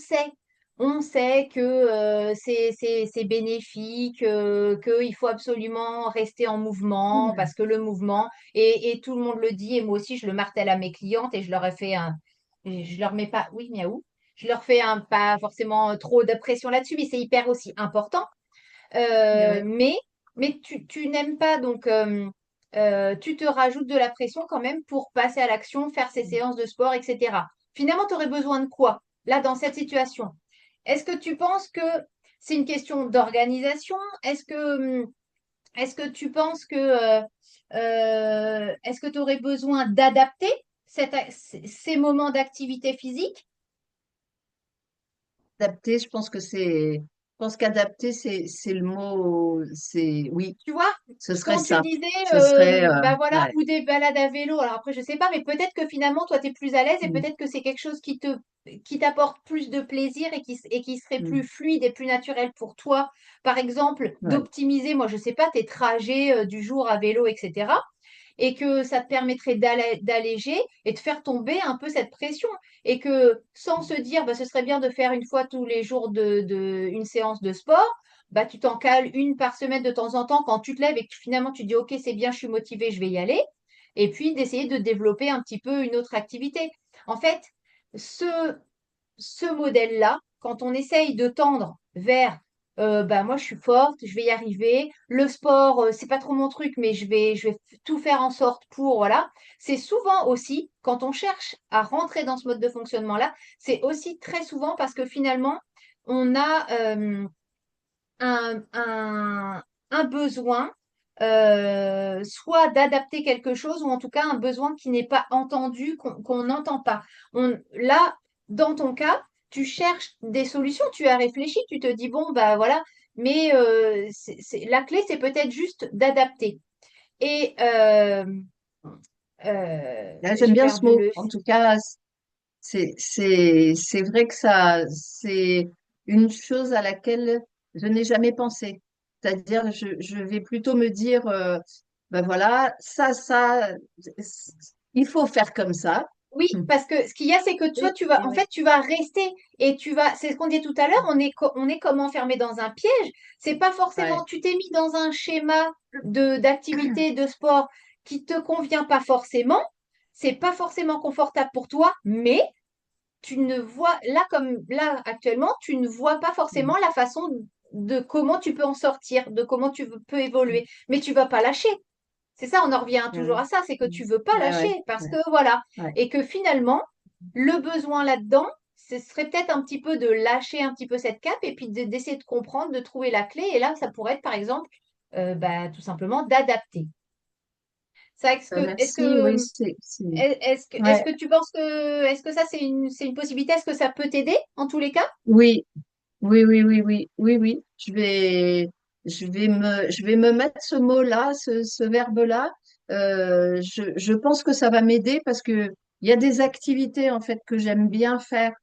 on sait que c'est bénéfique, qu'il faut absolument rester en mouvement Ouais. parce que le mouvement, et tout le monde le dit, et moi aussi je le martèle à mes clientes et je leur ai fait je leur mets pas, oui, miaou, je leur fais pas forcément trop de pression là-dessus, mais c'est hyper aussi important. Et ouais. Mais tu n'aimes pas, donc tu te rajoutes de la pression quand même pour passer à l'action, faire ces séances de sport, etc. Finalement, tu aurais besoin de quoi là dans cette situation? Est-ce que tu penses que c'est une question d'organisation? Est-ce que tu penses que est-ce que tu aurais besoin d'adapter ces moments d'activité physique? Adapter, je pense qu'adapter, c'est le mot, c'est, oui, Tu vois, ce serait quand tu ça. disais, Ce serait, bah voilà, ouais. ou des balades à vélo, alors après, je sais pas, mais peut-être que finalement, toi, tu es plus à l'aise et Mm, peut-être que c'est quelque chose qui t'apporte plus de plaisir et qui serait plus mm, fluide et plus naturel pour toi. Par exemple, ouais. d'optimiser, moi, je sais pas, tes trajets du jour à vélo, etc. Et que ça te permettrait d'alléger et de faire tomber un peu cette pression. Et que sans se dire, bah, ce serait bien de faire une fois tous les jours une séance de sport, bah, tu t'en cales une par semaine de temps en temps quand tu te lèves et que finalement tu dis, OK, c'est bien, je suis motivée, je vais y aller. Et puis d'essayer de développer un petit peu une autre activité. En fait, ce, ce modèle-là, quand on essaye de tendre vers bah, moi je suis forte, je vais y arriver, le sport, c'est pas trop mon truc, mais je vais tout faire en sorte pour, voilà. C'est souvent aussi, quand on cherche à rentrer dans ce mode de fonctionnement-là, c'est aussi très souvent parce que finalement, on a un, un- un besoin, soit d'adapter quelque chose, ou en tout cas un besoin qui n'est pas entendu, qu'on n'entend pas. Là, dans ton cas, tu cherches des solutions, tu as réfléchi, tu te dis, bon, bah voilà, mais la clé, c'est peut-être juste d'adapter. Et Là, j'aime j'ai bien ce perdu mot. le En fil. tout cas, c'est vrai que ça, c'est une chose à laquelle je n'ai jamais pensé. C'est-à-dire, je vais plutôt me dire, ben voilà, il faut faire comme ça. Oui, parce que ce qu'il y a, c'est que toi, Et en oui, fait, tu vas rester et c'est ce qu'on dit tout à l'heure, on est comme enfermé dans un piège. C'est pas forcément, ouais, tu t'es mis dans un schéma d'activité, de sport qui te convient pas forcément. C'est pas forcément confortable pour toi, mais tu ne vois, là, comme là, actuellement, tu ne vois pas forcément la façon de comment tu peux en sortir, de comment peux évoluer. Mais tu vas pas lâcher. C'est ça, on en revient toujours ouais, à ça, c'est que tu veux pas ouais, lâcher ouais, parce ouais, que voilà. ouais. Et que finalement, le besoin là-dedans, ce serait peut-être un petit peu de lâcher un petit peu cette cape et puis d'essayer de comprendre, de trouver la clé. Et là, ça pourrait être par exemple, bah, tout simplement d'adapter. Ça, Merci, oui, est-ce ouais, que tu penses que, est-ce que ça c'est une possibilité? Est-ce que ça peut t'aider en tous les cas? oui, oui, oui, oui, oui, oui, oui. Je vais me mettre ce mot-là, ce verbe-là. Je pense que ça va m'aider parce que il y a des activités en fait que j'aime bien faire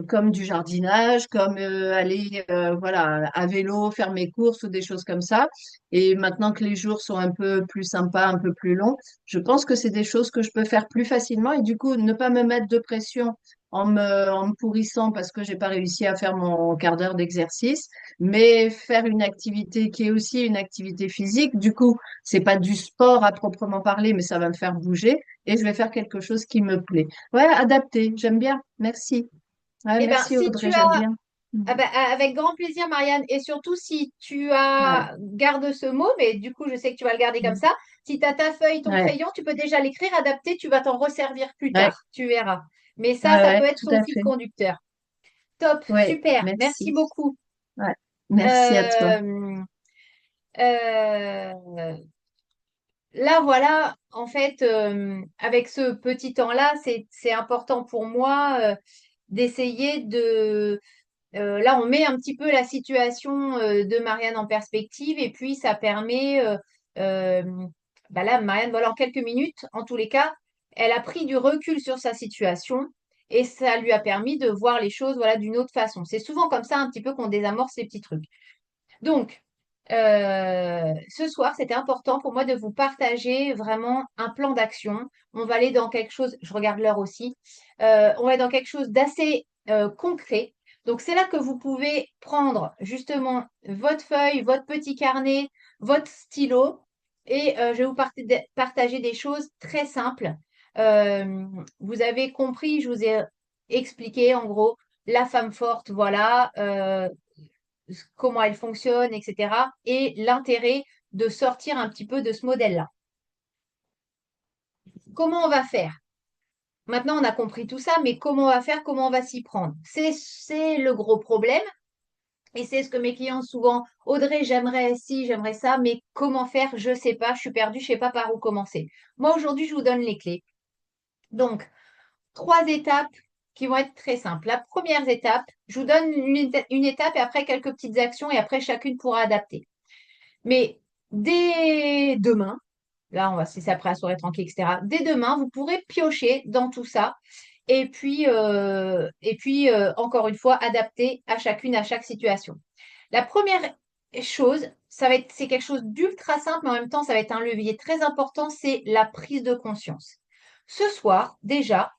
comme du jardinage, comme aller voilà à vélo, faire mes courses ou des choses comme ça. Et maintenant que les jours sont un peu plus sympas, un peu plus longs, je pense que c'est des choses que je peux faire plus facilement et du coup ne pas me mettre de pression en me pourrissant parce que j'ai pas réussi à faire mon quart d'heure d'exercice, mais faire une activité qui est aussi une activité physique. Du coup, c'est pas du sport à proprement parler, mais ça va me faire bouger et je vais faire quelque chose qui me plaît. Ouais, adapté, j'aime bien. Merci. Ouais, Eh bien, merci si Audrey, tu j'aime as, bien. ah ben, avec grand plaisir, Marianne, et surtout si tu Ouais, as, garde ce mot, mais du coup, je sais que tu vas le garder comme ça. Si tu as ta feuille, ton ouais, crayon, tu peux déjà l'écrire, adapter, tu vas t'en resservir plus ouais, tard, tu verras. Mais ouais, ça peut ouais, être tout ton à fil fait. conducteur. Top, Ouais, super, merci merci. beaucoup. Ouais, merci à toi. Euh, euh, Là, voilà, en fait, avec ce petit temps-là, c'est important pour moi d'essayer là, on met un petit peu la situation de Marianne en perspective et puis ça permet, euh, bah là, Marianne, voilà, en quelques minutes, en tous les cas, elle a pris du recul sur sa situation et ça lui a permis de voir les choses, voilà, d'une autre façon. C'est souvent comme ça un petit peu qu'on désamorce ces petits trucs. Donc, ce soir, c'était important pour moi de vous partager vraiment un plan d'action. On va aller dans quelque chose, je regarde l'heure aussi, on va aller dans quelque chose d'assez concret. Donc, c'est là que vous pouvez prendre justement votre feuille, votre petit carnet, votre stylo et je vais vous partager des choses très simples. Euh, Vous avez compris, je vous ai expliqué en gros la femme forte, voilà, comment elle fonctionne, etc. Et l'intérêt de sortir un petit peu de ce modèle-là. Comment on va faire? Maintenant, on a compris tout ça, mais comment on va faire? Comment on va s'y prendre? C'est le gros problème. Et c'est ce que mes clients souvent, Audrey, j'aimerais ci, j'aimerais ça, mais comment faire? Je sais pas, je suis perdue, je sais pas par où commencer. Moi, aujourd'hui, je vous donne les clés. Donc, trois étapes qui vont être très simples. La première étape, je vous donne une étape et après quelques petites actions et après chacune pourra adapter. Mais dès demain, là, on va se laisser après la soirée tranquille, etc. Dès demain, vous pourrez piocher dans tout ça et puis encore une fois, adapter à chacune, à chaque situation. La première chose, c'est quelque chose d'ultra simple, mais en même temps, ça va être un levier très important, c'est la prise de conscience. Ce soir, déjà,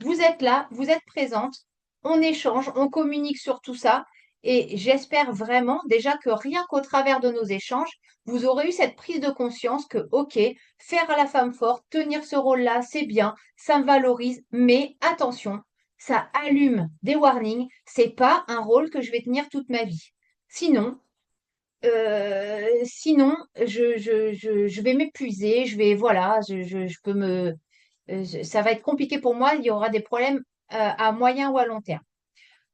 vous êtes là, vous êtes présente, on échange, on communique sur tout ça. Et j'espère vraiment déjà que rien qu'au travers de nos échanges, vous aurez eu cette prise de conscience que, OK, faire à la femme forte, tenir ce rôle-là, c'est bien, ça me valorise, mais attention, ça allume des warnings, c'est pas un rôle que je vais tenir toute ma vie. Sinon, je vais m'épuiser, voilà, je peux ça va être compliqué pour moi, il y aura des problèmes à moyen ou à long terme.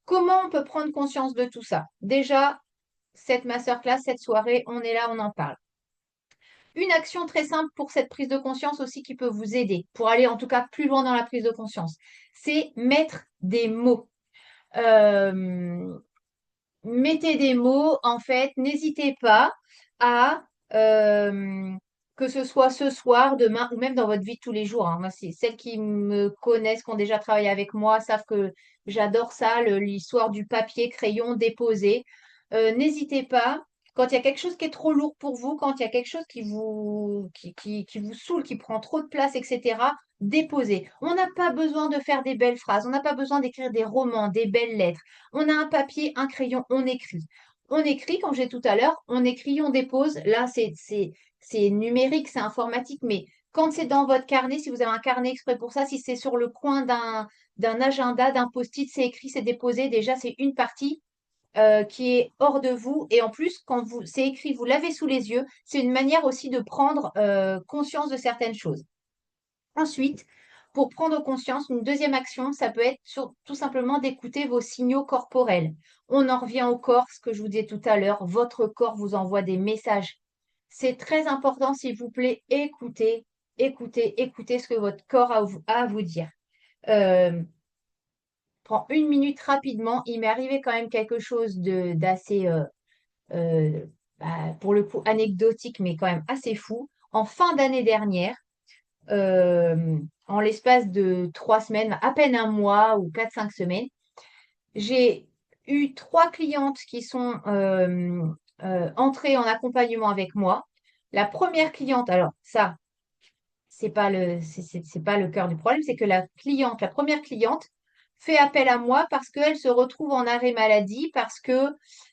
Comment on peut prendre conscience de tout ça? Déjà, cette masterclass, cette soirée, on est là, on en parle. Une action très simple pour cette prise de conscience aussi qui peut vous aider, pour aller en tout cas plus loin dans la prise de conscience, c'est mettre des mots. Euh, Mettez des mots, en fait, n'hésitez pas à, euh, que ce soit ce soir, demain, ou même dans votre vie de tous les jours, hein. Moi, c'est celles qui me connaissent, qui ont déjà travaillé avec moi, savent que j'adore ça, l'histoire du papier, crayon déposé. N'hésitez pas, quand il y a quelque chose qui est trop lourd pour vous, quand il y a quelque chose qui vous saoule, qui prend trop de place, etc., déposez. On n'a pas besoin de faire des belles phrases, on n'a pas besoin d'écrire des romans, des belles lettres. On a un papier, un crayon, on écrit. On écrit, comme j'ai tout à l'heure, on écrit, on dépose. Là, c'est numérique, c'est informatique, mais quand c'est dans votre carnet, si vous avez un carnet exprès pour ça, si c'est sur le coin d'un agenda, d'un post-it, c'est écrit, c'est déposé, déjà, c'est une partie qui est hors de vous. Et en plus, quand c'est écrit, vous l'avez sous les yeux, c'est une manière aussi de prendre conscience de certaines choses. Ensuite, pour prendre conscience, une deuxième action, ça peut être tout simplement d'écouter vos signaux corporels. On en revient au corps, ce que je vous disais tout à l'heure, votre corps vous envoie des messages. C'est très important, s'il vous plaît, écoutez, écoutez, écoutez ce que votre corps a à vous dire. Euh, Prends une minute rapidement. Il m'est arrivé quand même quelque chose d'assez, euh, pour le coup, anecdotique, mais quand même assez fou. En fin d'année dernière, en l'espace de 3 semaines, à peine un mois ou 4, 5 semaines, j'ai eu 3 clientes qui sont entrées en accompagnement avec moi. La première cliente, alors ça, c'est pas le cœur du problème, c'est que la première cliente fait appel à moi parce qu'elle se retrouve en arrêt maladie, parce que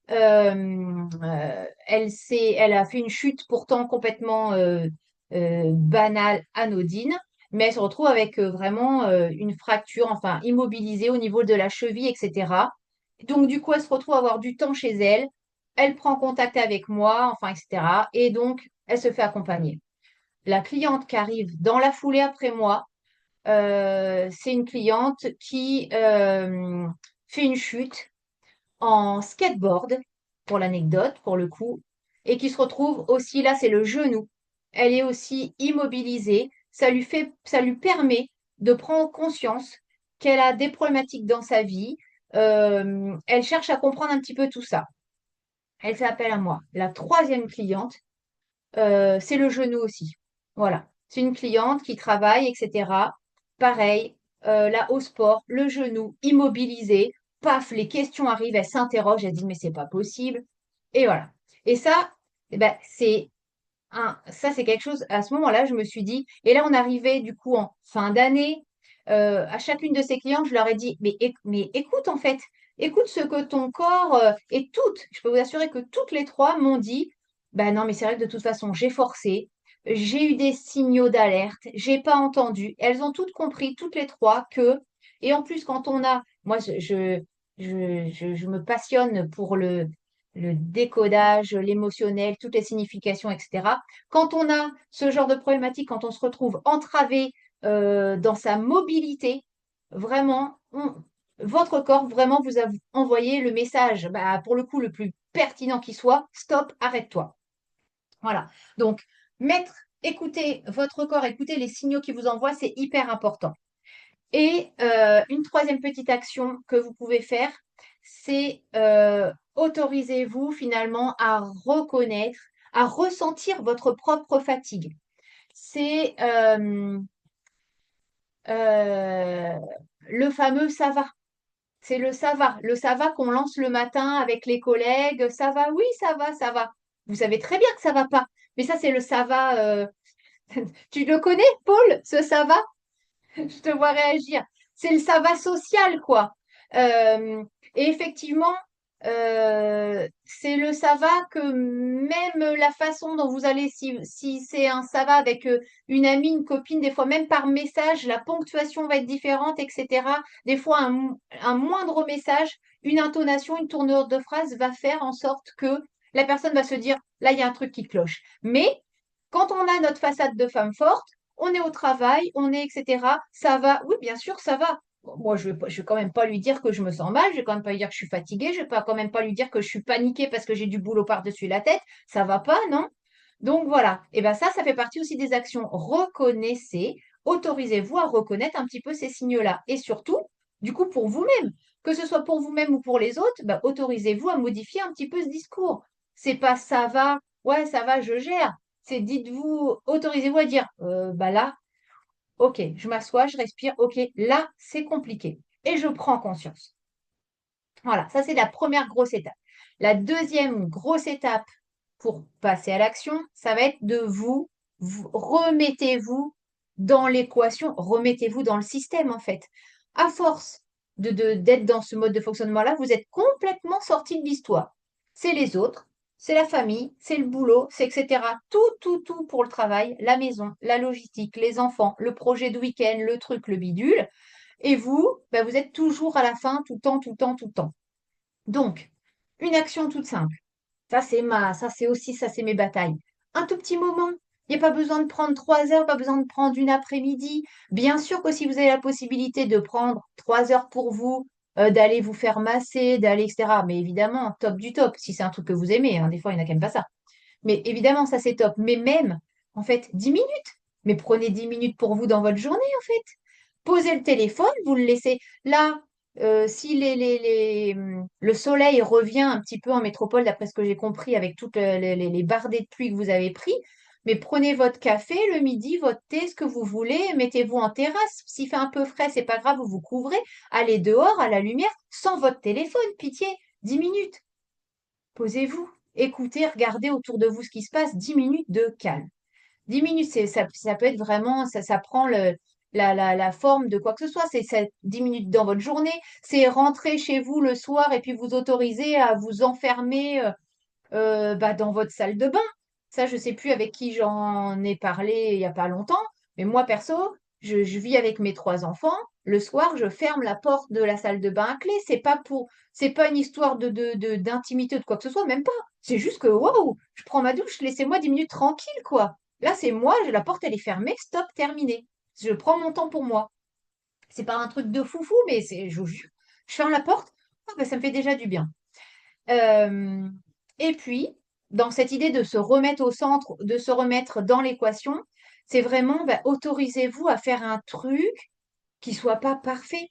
elle a fait une chute pourtant complètement banale, anodine, mais elle se retrouve avec vraiment une fracture, enfin immobilisée au niveau de la cheville, etc. Donc du coup, elle se retrouve à avoir du temps chez elle, elle prend contact avec moi, enfin, etc. Et donc, elle se fait accompagner. La cliente qui arrive dans la foulée après moi, c'est une cliente qui fait une chute en skateboard, pour l'anecdote, pour le coup, et qui se retrouve aussi, là, c'est le genou. Elle est aussi immobilisée. Ça lui permet de prendre conscience qu'elle a des problématiques dans sa vie. Elle cherche à comprendre un petit peu tout ça. Elle fait appel à moi. La troisième cliente, c'est le genou aussi. Voilà. C'est une cliente qui travaille, etc. Pareil, là au sport, le genou immobilisé, paf, les questions arrivent, elle s'interroge, elle dit mais c'est pas possible. Et voilà. Et ça, eh ben, ça c'est quelque chose, à ce moment-là, je me suis dit, et là on arrivait du coup en fin d'année, à chacune de ces clientes, je leur ai dit, mais écoute en fait, écoute ce que ton corps et toutes, je peux vous assurer que toutes les trois m'ont dit, ben non, mais c'est vrai que de toute façon, j'ai forcé, j'ai eu des signaux d'alerte, j'ai pas entendu. Elles ont toutes compris, toutes les trois, que, et en plus, quand on a, moi, je me passionne pour le décodage, l'émotionnel, toutes les significations, etc. Quand on a ce genre de problématique, quand on se retrouve entravé dans sa mobilité, vraiment, votre corps vraiment vous a envoyé le message, bah, pour le coup, le plus pertinent qui soit, stop, arrête-toi. Voilà. Donc, mettre, écouter votre corps, écouter les signaux qu'il vous envoie, c'est hyper important. Et une troisième petite action que vous pouvez faire, c'est autorisez-vous finalement à reconnaître, à ressentir votre propre fatigue. C'est euh, le fameux ça va. C'est le ça va. Le ça va qu'on lance le matin avec les collègues. Ça va, oui, ça va, ça va. Vous savez très bien que ça va pas. Mais ça, c'est le ça va. Tu le connais, Paul, ce ça va? Je te vois réagir. C'est le ça va social, quoi. Euh, et effectivement, c'est le ça va que même la façon dont vous allez, si c'est un ça va avec une amie, une copine, des fois même par message, la ponctuation va être différente, etc. Des fois, un moindre message, une intonation, une tournure de phrase va faire en sorte que la personne va se dire, là, il y a un truc qui cloche. Mais quand on a notre façade de femme forte, on est au travail, on est, etc. Ça va? Oui, bien sûr, ça va. Bon, moi, je vais quand même pas lui dire que je me sens mal, je vais quand même pas lui dire que je suis fatiguée, je vais pas quand même pas lui dire que je suis paniquée parce que j'ai du boulot par-dessus la tête. Ça va pas, non? Donc voilà. Et bien ça fait partie aussi des actions. Reconnaissez, autorisez-vous à reconnaître un petit peu ces signaux-là. Et surtout, du coup, pour vous-même, que ce soit pour vous-même ou pour les autres, ben, autorisez-vous à modifier un petit peu ce discours. C'est pas ça va, ouais, ça va, je gère. C'est dites-vous, autorisez-vous à dire, bah là, ok, je m'assois, je respire, ok, là, c'est compliqué. Et je prends conscience. Voilà, ça c'est la première grosse étape. La deuxième grosse étape pour passer à l'action, ça va être de remettez-vous dans l'équation, remettez-vous dans le système en fait. À force d'être dans ce mode de fonctionnement-là, vous êtes complètement sorti de l'histoire. C'est les autres, c'est la famille, c'est le boulot, c'est etc. Tout, tout, tout pour le travail, la maison, la logistique, les enfants, le projet de week-end, le truc, le bidule. Et vous, ben, vous êtes toujours à la fin, tout le temps, tout le temps, tout le temps. Donc, une action toute simple. Ça c'est aussi, ça c'est mes batailles. Un tout petit moment. Il n'y a pas besoin de prendre 3 heures, pas besoin de prendre une après-midi. Bien sûr que si vous avez la possibilité de prendre 3 heures pour vous, d'aller vous faire masser, d'aller, etc. Mais évidemment, top du top, si c'est un truc que vous aimez, hein, des fois, il n'y en a qui n'aiment pas ça. Mais évidemment, ça c'est top. Mais même, en fait, 10 minutes. Mais prenez 10 minutes pour vous dans votre journée, en fait. Posez le téléphone, vous le laissez là. Si le soleil revient un petit peu en métropole, d'après ce que j'ai compris, avec toutes les bardées de pluie que vous avez pris, mais prenez votre café le midi, votre thé, ce que vous voulez, mettez-vous en terrasse. S'il fait un peu frais, c'est pas grave, vous vous couvrez. Allez dehors à la lumière, sans votre téléphone, pitié. 10 minutes. Posez-vous, écoutez, regardez autour de vous ce qui se passe. 10 minutes de calme. 10 minutes, ça peut être vraiment, ça prend la forme de quoi que ce soit. C'est 10 minutes dans votre journée. C'est rentrer chez vous le soir et puis vous autoriser à vous enfermer bah, dans votre salle de bain. Ça, je ne sais plus avec qui j'en ai parlé il n'y a pas longtemps, mais moi, perso, je vis avec mes 3 enfants. Le soir, je ferme la porte de la salle de bain à clé. C'est pas une histoire d'intimité ou de quoi que ce soit, même pas. C'est juste que, waouh, je prends ma douche, laissez-moi 10 minutes tranquille, quoi. Là, c'est moi, la porte, elle est fermée, stop, terminé. Je prends mon temps pour moi. C'est pas un truc de foufou, mais je vous jure, je ferme la porte, ah, bah, ça me fait déjà du bien. Euh, et puis, dans cette idée de se remettre au centre, de se remettre dans l'équation, c'est vraiment bah, autorisez-vous à faire un truc qui soit pas parfait.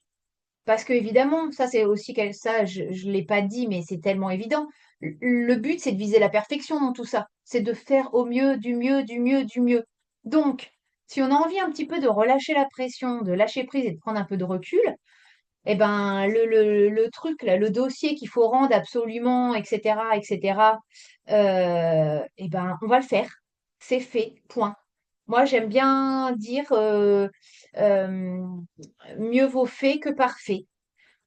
Parce que évidemment, ça c'est aussi ça, je ne l'ai pas dit, mais c'est tellement évident. Le but, c'est de viser la perfection dans tout ça. C'est de faire au mieux, du mieux, du mieux, du mieux. Donc, si on a envie un petit peu de relâcher la pression, de lâcher prise et de prendre un peu de recul, eh ben, le truc, là, le dossier qu'il faut rendre absolument, etc., etc., eh ben, on va le faire. C'est fait, point. Moi, j'aime bien dire euh, mieux vaut fait que parfait.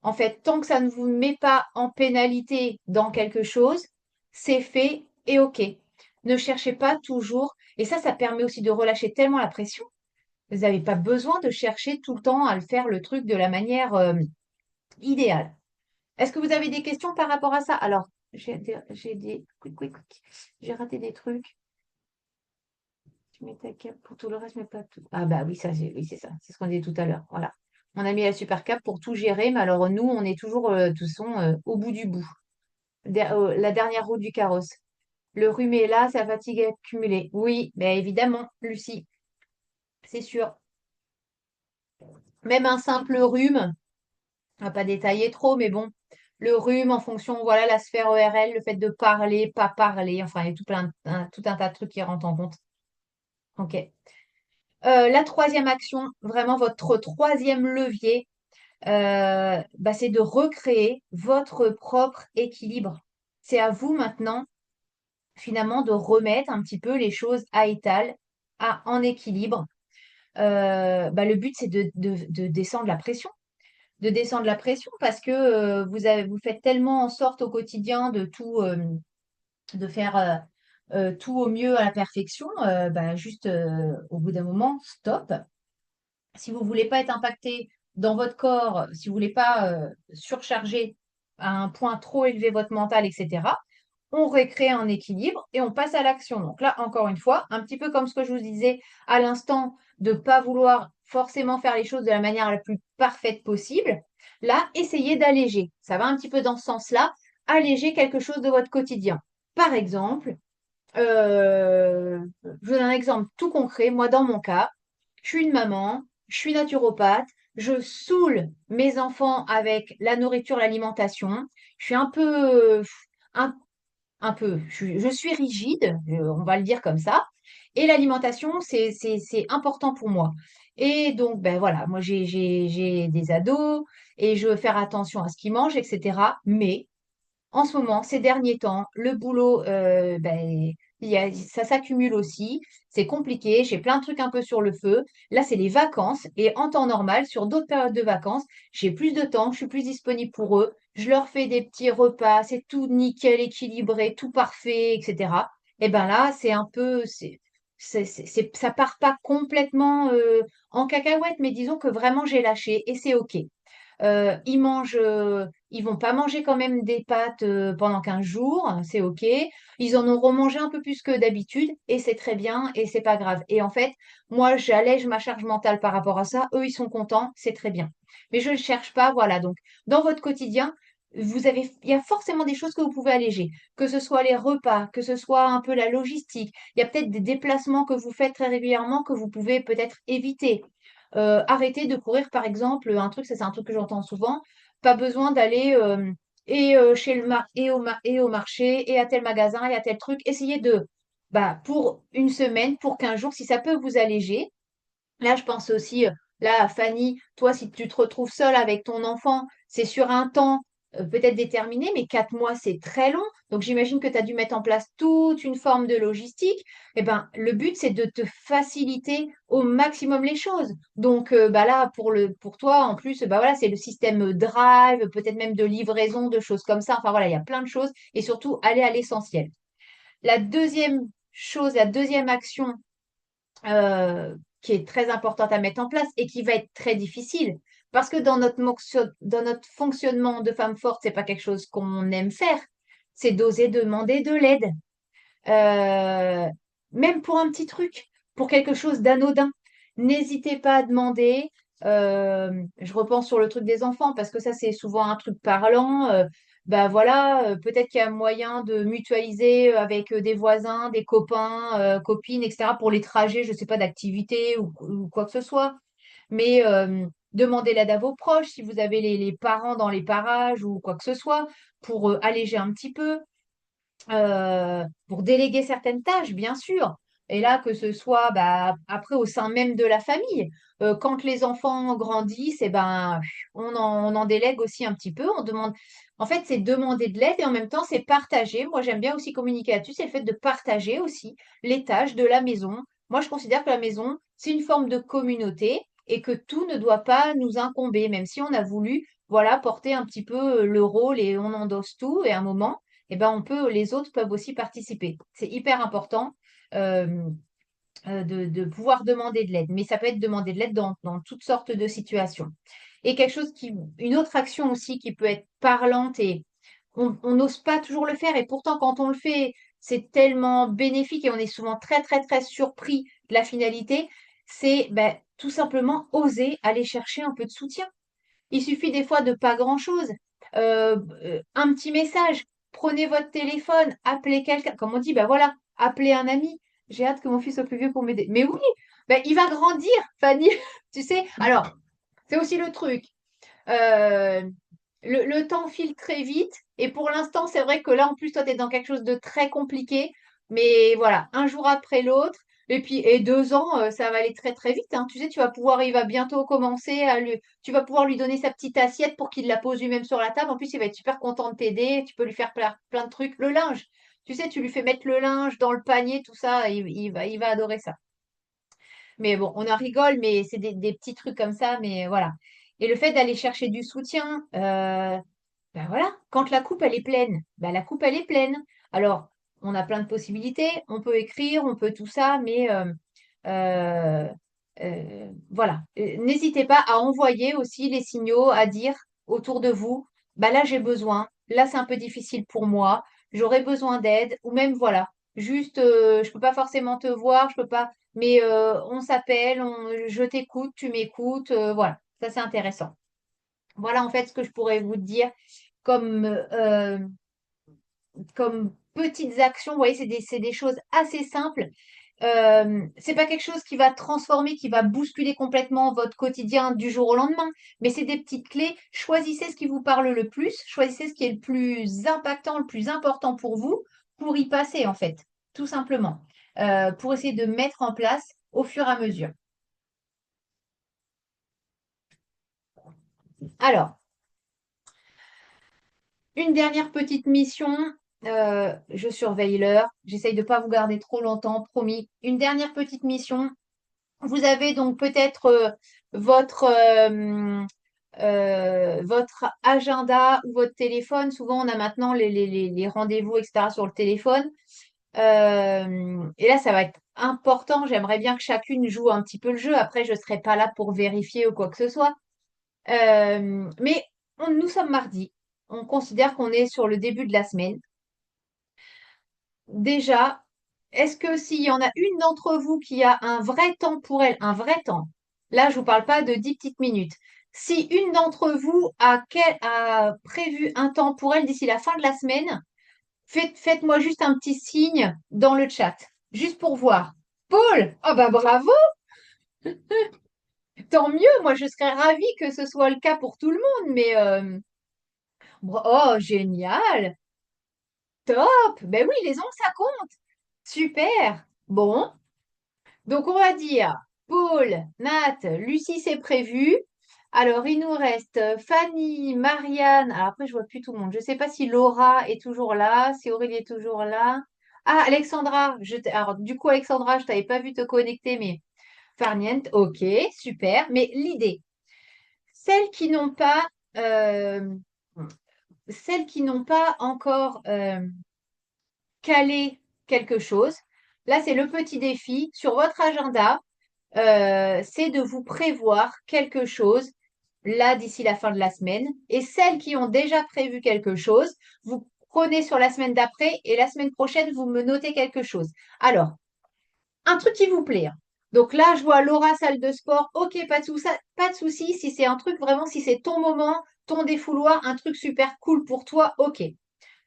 En fait, tant que ça ne vous met pas en pénalité dans quelque chose, c'est fait et OK. Ne cherchez pas toujours, et ça permet aussi de relâcher tellement la pression. Vous n'avez pas besoin de chercher tout le temps à le faire le truc de la manière idéale. Est-ce que vous avez des questions par rapport à ça? Alors, j'ai raté des trucs. Tu mets ta cape pour tout le reste, mais pas tout. Ah bah oui, oui, c'est ça. C'est ce qu'on disait tout à l'heure. Voilà. On a mis la super cape pour tout gérer, mais alors nous, on est toujours, de toute façon, au bout du bout. La dernière roue du carrosse. Le rhume est là, sa fatigue est accumulée. Oui, mais évidemment, Lucie, c'est sûr. Même un simple rhume, on va pas détailler trop, mais bon, le rhume en fonction, voilà, la sphère ORL, le fait de parler, pas parler, enfin, il y a tout un tas de trucs qui rentrent en compte. OK. La troisième action, vraiment votre troisième levier, bah, c'est de recréer votre propre équilibre. C'est à vous maintenant, finalement, de remettre un petit peu les choses à étal, en équilibre. Bah, le but, c'est de descendre la pression. De descendre la pression parce que vous faites tellement en sorte au quotidien de faire tout au mieux à la perfection, bah, juste au bout d'un moment, stop. Si vous voulez pas être impacté dans votre corps, si vous voulez pas surcharger à un point trop élevé votre mental, etc., on recrée un équilibre et on passe à l'action. Donc là, encore une fois, un petit peu comme ce que je vous disais à l'instant, de ne pas vouloir forcément faire les choses de la manière la plus parfaite possible. Là, essayez d'alléger. Ça va un petit peu dans ce sens-là. Alléger quelque chose de votre quotidien. Par exemple, je vous donne un exemple tout concret. Moi, dans mon cas, je suis une maman, je suis naturopathe, je saoule mes enfants avec la nourriture, l'alimentation. Je suis un, un peu, je suis rigide, on va le dire comme ça. Et l'alimentation, c'est important pour moi. Et donc, ben voilà, moi, j'ai des ados et je veux faire attention à ce qu'ils mangent, etc. Mais en ce moment, ces derniers temps, le boulot, ben, ça s'accumule aussi. C'est compliqué. J'ai plein de trucs un peu sur le feu. Là, c'est les vacances. Et en temps normal, sur d'autres périodes de vacances, j'ai plus de temps, je suis plus disponible pour eux. Je leur fais des petits repas. C'est tout nickel, équilibré, tout parfait, etc. Et ben là, c'est un peu, ça part pas complètement en cacahuète, mais disons que vraiment j'ai lâché et c'est OK. Ils vont pas manger quand même des pâtes pendant 15 jours, c'est OK. Ils en auront mangé un peu plus que d'habitude et c'est très bien et c'est pas grave. Et en fait, moi, j'allège ma charge mentale par rapport à ça. Eux, ils sont contents, c'est très bien. Mais je ne cherche pas, voilà. Donc, dans votre quotidien, il y a forcément des choses que vous pouvez alléger, que ce soit les repas, que ce soit un peu la logistique. Il y a peut-être des déplacements que vous faites très régulièrement que vous pouvez peut-être éviter. Arrêter de courir, par exemple, un truc, ça c'est un truc que j'entends souvent, pas besoin d'aller chez et au marché et à tel magasin et à tel truc. Essayez bah, pour une semaine, pour 15 jours, si ça peut vous alléger. Là, je pense aussi, là, Fanny, toi, si tu te retrouves seule avec ton enfant, c'est sur un temps peut-être déterminé, mais 4 mois, c'est très long. Donc, j'imagine que tu as dû mettre en place toute une forme de logistique. Eh ben, le but, c'est de te faciliter au maximum les choses. Donc, bah là, pour toi, en plus, bah voilà, c'est le système Drive, peut-être même de livraison, de choses comme ça. Enfin, voilà, il y a plein de choses. Et surtout, aller à l'essentiel. La deuxième chose, la deuxième action qui est très importante à mettre en place et qui va être très difficile. Parce que dans notre fonctionnement de femme forte, c'est pas quelque chose qu'on aime faire. C'est d'oser demander de l'aide. Euh, Même pour un petit truc, pour quelque chose d'anodin. N'hésitez pas à demander. Je repense sur le truc des enfants parce que ça, c'est souvent un truc parlant. Bah voilà, peut-être qu'il y a moyen de mutualiser avec des voisins, des copains, copines, etc. pour les trajets, je ne sais pas, d'activité ou quoi que ce soit. Mais demandez l'aide à vos proches si vous avez les parents dans les parages ou quoi que ce soit pour alléger un petit peu pour déléguer certaines tâches, bien sûr. Et là, que ce soit bah, après au sein même de la famille. Quand les enfants grandissent, eh ben, on en délègue aussi un petit peu. On demande, en fait, c'est demander de l'aide et en même temps, c'est partager. Moi, j'aime bien aussi communiquer là-dessus. C'est le fait de partager aussi les tâches de la maison. Moi, je considère que la maison, c'est une forme de communauté. et que tout ne doit pas nous incomber, même si on a voulu, voilà, porter un petit peu le rôle et on endosse tout, et à un moment, eh ben, les autres peuvent aussi participer. C'est hyper important. euh, de pouvoir demander de l'aide. Mais ça peut être demander de l'aide dans toutes sortes de situations. Et une autre action aussi qui peut être parlante et on n'ose pas toujours le faire. Et pourtant, quand on le fait, c'est tellement bénéfique et on est souvent très, très, très surpris de la finalité. C'est ben, tout simplement oser aller chercher un peu de soutien. Il suffit des fois de pas grand-chose. Un petit message. Prenez votre téléphone, appelez quelqu'un. Comme on dit, ben voilà, appelez un ami. J'ai hâte que mon fils soit plus vieux pour m'aider. Mais oui, ben, il va grandir, Fanny. Tu sais, alors, c'est aussi le truc. Euh, le temps file très vite. Et pour l'instant, c'est vrai que là, en plus, toi, tu es dans quelque chose de très compliqué. Mais voilà, un jour après l'autre. Et puis, et 2 ans, ça va aller très, très vite, hein. Tu sais, il va bientôt commencer tu vas pouvoir lui donner sa petite assiette pour qu'il la pose lui-même sur la table. En plus, il va être super content de t'aider. Tu peux lui faire plein de trucs. Le linge, tu sais, tu lui fais mettre le linge dans le panier, tout ça. Il va adorer ça. Mais bon, on en rigole, mais c'est des petits trucs comme ça. Mais voilà. Et le fait d'aller chercher du soutien, ben voilà, quand la coupe elle est pleine, ben la coupe elle est pleine. Alors, on a plein de possibilités, on peut écrire, on peut tout ça, mais euh, voilà. N'hésitez pas à envoyer aussi les signaux, à dire autour de vous, ben là j'ai besoin, là c'est un peu difficile pour moi, j'aurais besoin d'aide, ou même voilà, juste je peux pas forcément te voir, je peux pas, mais on s'appelle, je t'écoute, tu m'écoutes, voilà, ça c'est intéressant. Voilà en fait ce que je pourrais vous dire comme, comme petites actions. Vous voyez, c'est des choses assez simples. C'est pas quelque chose qui va transformer, qui va bousculer complètement votre quotidien du jour au lendemain, mais c'est des petites clés. Choisissez ce qui vous parle le plus, choisissez ce qui est le plus impactant, le plus important pour vous, pour y passer en fait, tout simplement, pour essayer de mettre en place au fur et à mesure. Alors, une dernière petite mission. Je surveille l'heure. J'essaye de ne pas vous garder trop longtemps, promis. Une dernière petite mission. Vous avez donc peut-être votre, votre agenda ou votre téléphone. Souvent, on a maintenant les rendez-vous, etc., sur le téléphone. Et là, ça va être important. J'aimerais bien que chacune joue un petit peu le jeu. Après, je ne serai pas là pour vérifier ou quoi que ce soit. Mais nous sommes mardi. On considère qu'on est sur le début de la semaine. Déjà, est-ce que s'il y en a une d'entre vous qui a un vrai temps pour elle, un vrai temps, là, je ne vous parle pas de 10 petites minutes. Si une d'entre vous a prévu un temps pour elle d'ici la fin de la semaine, faites-moi juste un petit signe dans le chat, juste pour voir. Paul, oh bah bravo, tant mieux, moi je serais ravie que ce soit le cas pour tout le monde, mais oh génial, top, ben oui, les ongles ça compte, super. Bon, donc, on va dire Paul, Nat, Lucie, c'est prévu. Alors, il nous reste Fanny, Marianne. Alors, après, je vois plus tout le monde. Je ne sais pas si Laura est toujours là, si Aurélie est toujours là. Ah, Alexandra. Alors, du coup, Alexandra, je t'avais pas vu te connecter, mais Farniente, ok, super. Mais l'idée, celles qui n'ont pas, euh, celles qui n'ont pas encore calé quelque chose, là, c'est le petit défi sur votre agenda. C'est de vous prévoir quelque chose là d'ici la fin de la semaine. Et celles qui ont déjà prévu quelque chose, vous prenez sur la semaine d'après et la semaine prochaine, vous me notez quelque chose. Alors, un truc qui vous plaît, hein. Donc là, je vois Laura, salle de sport. Ok, pas de souci. Si c'est un truc vraiment, si c'est ton moment, ton défouloir, un truc super cool pour toi, ok.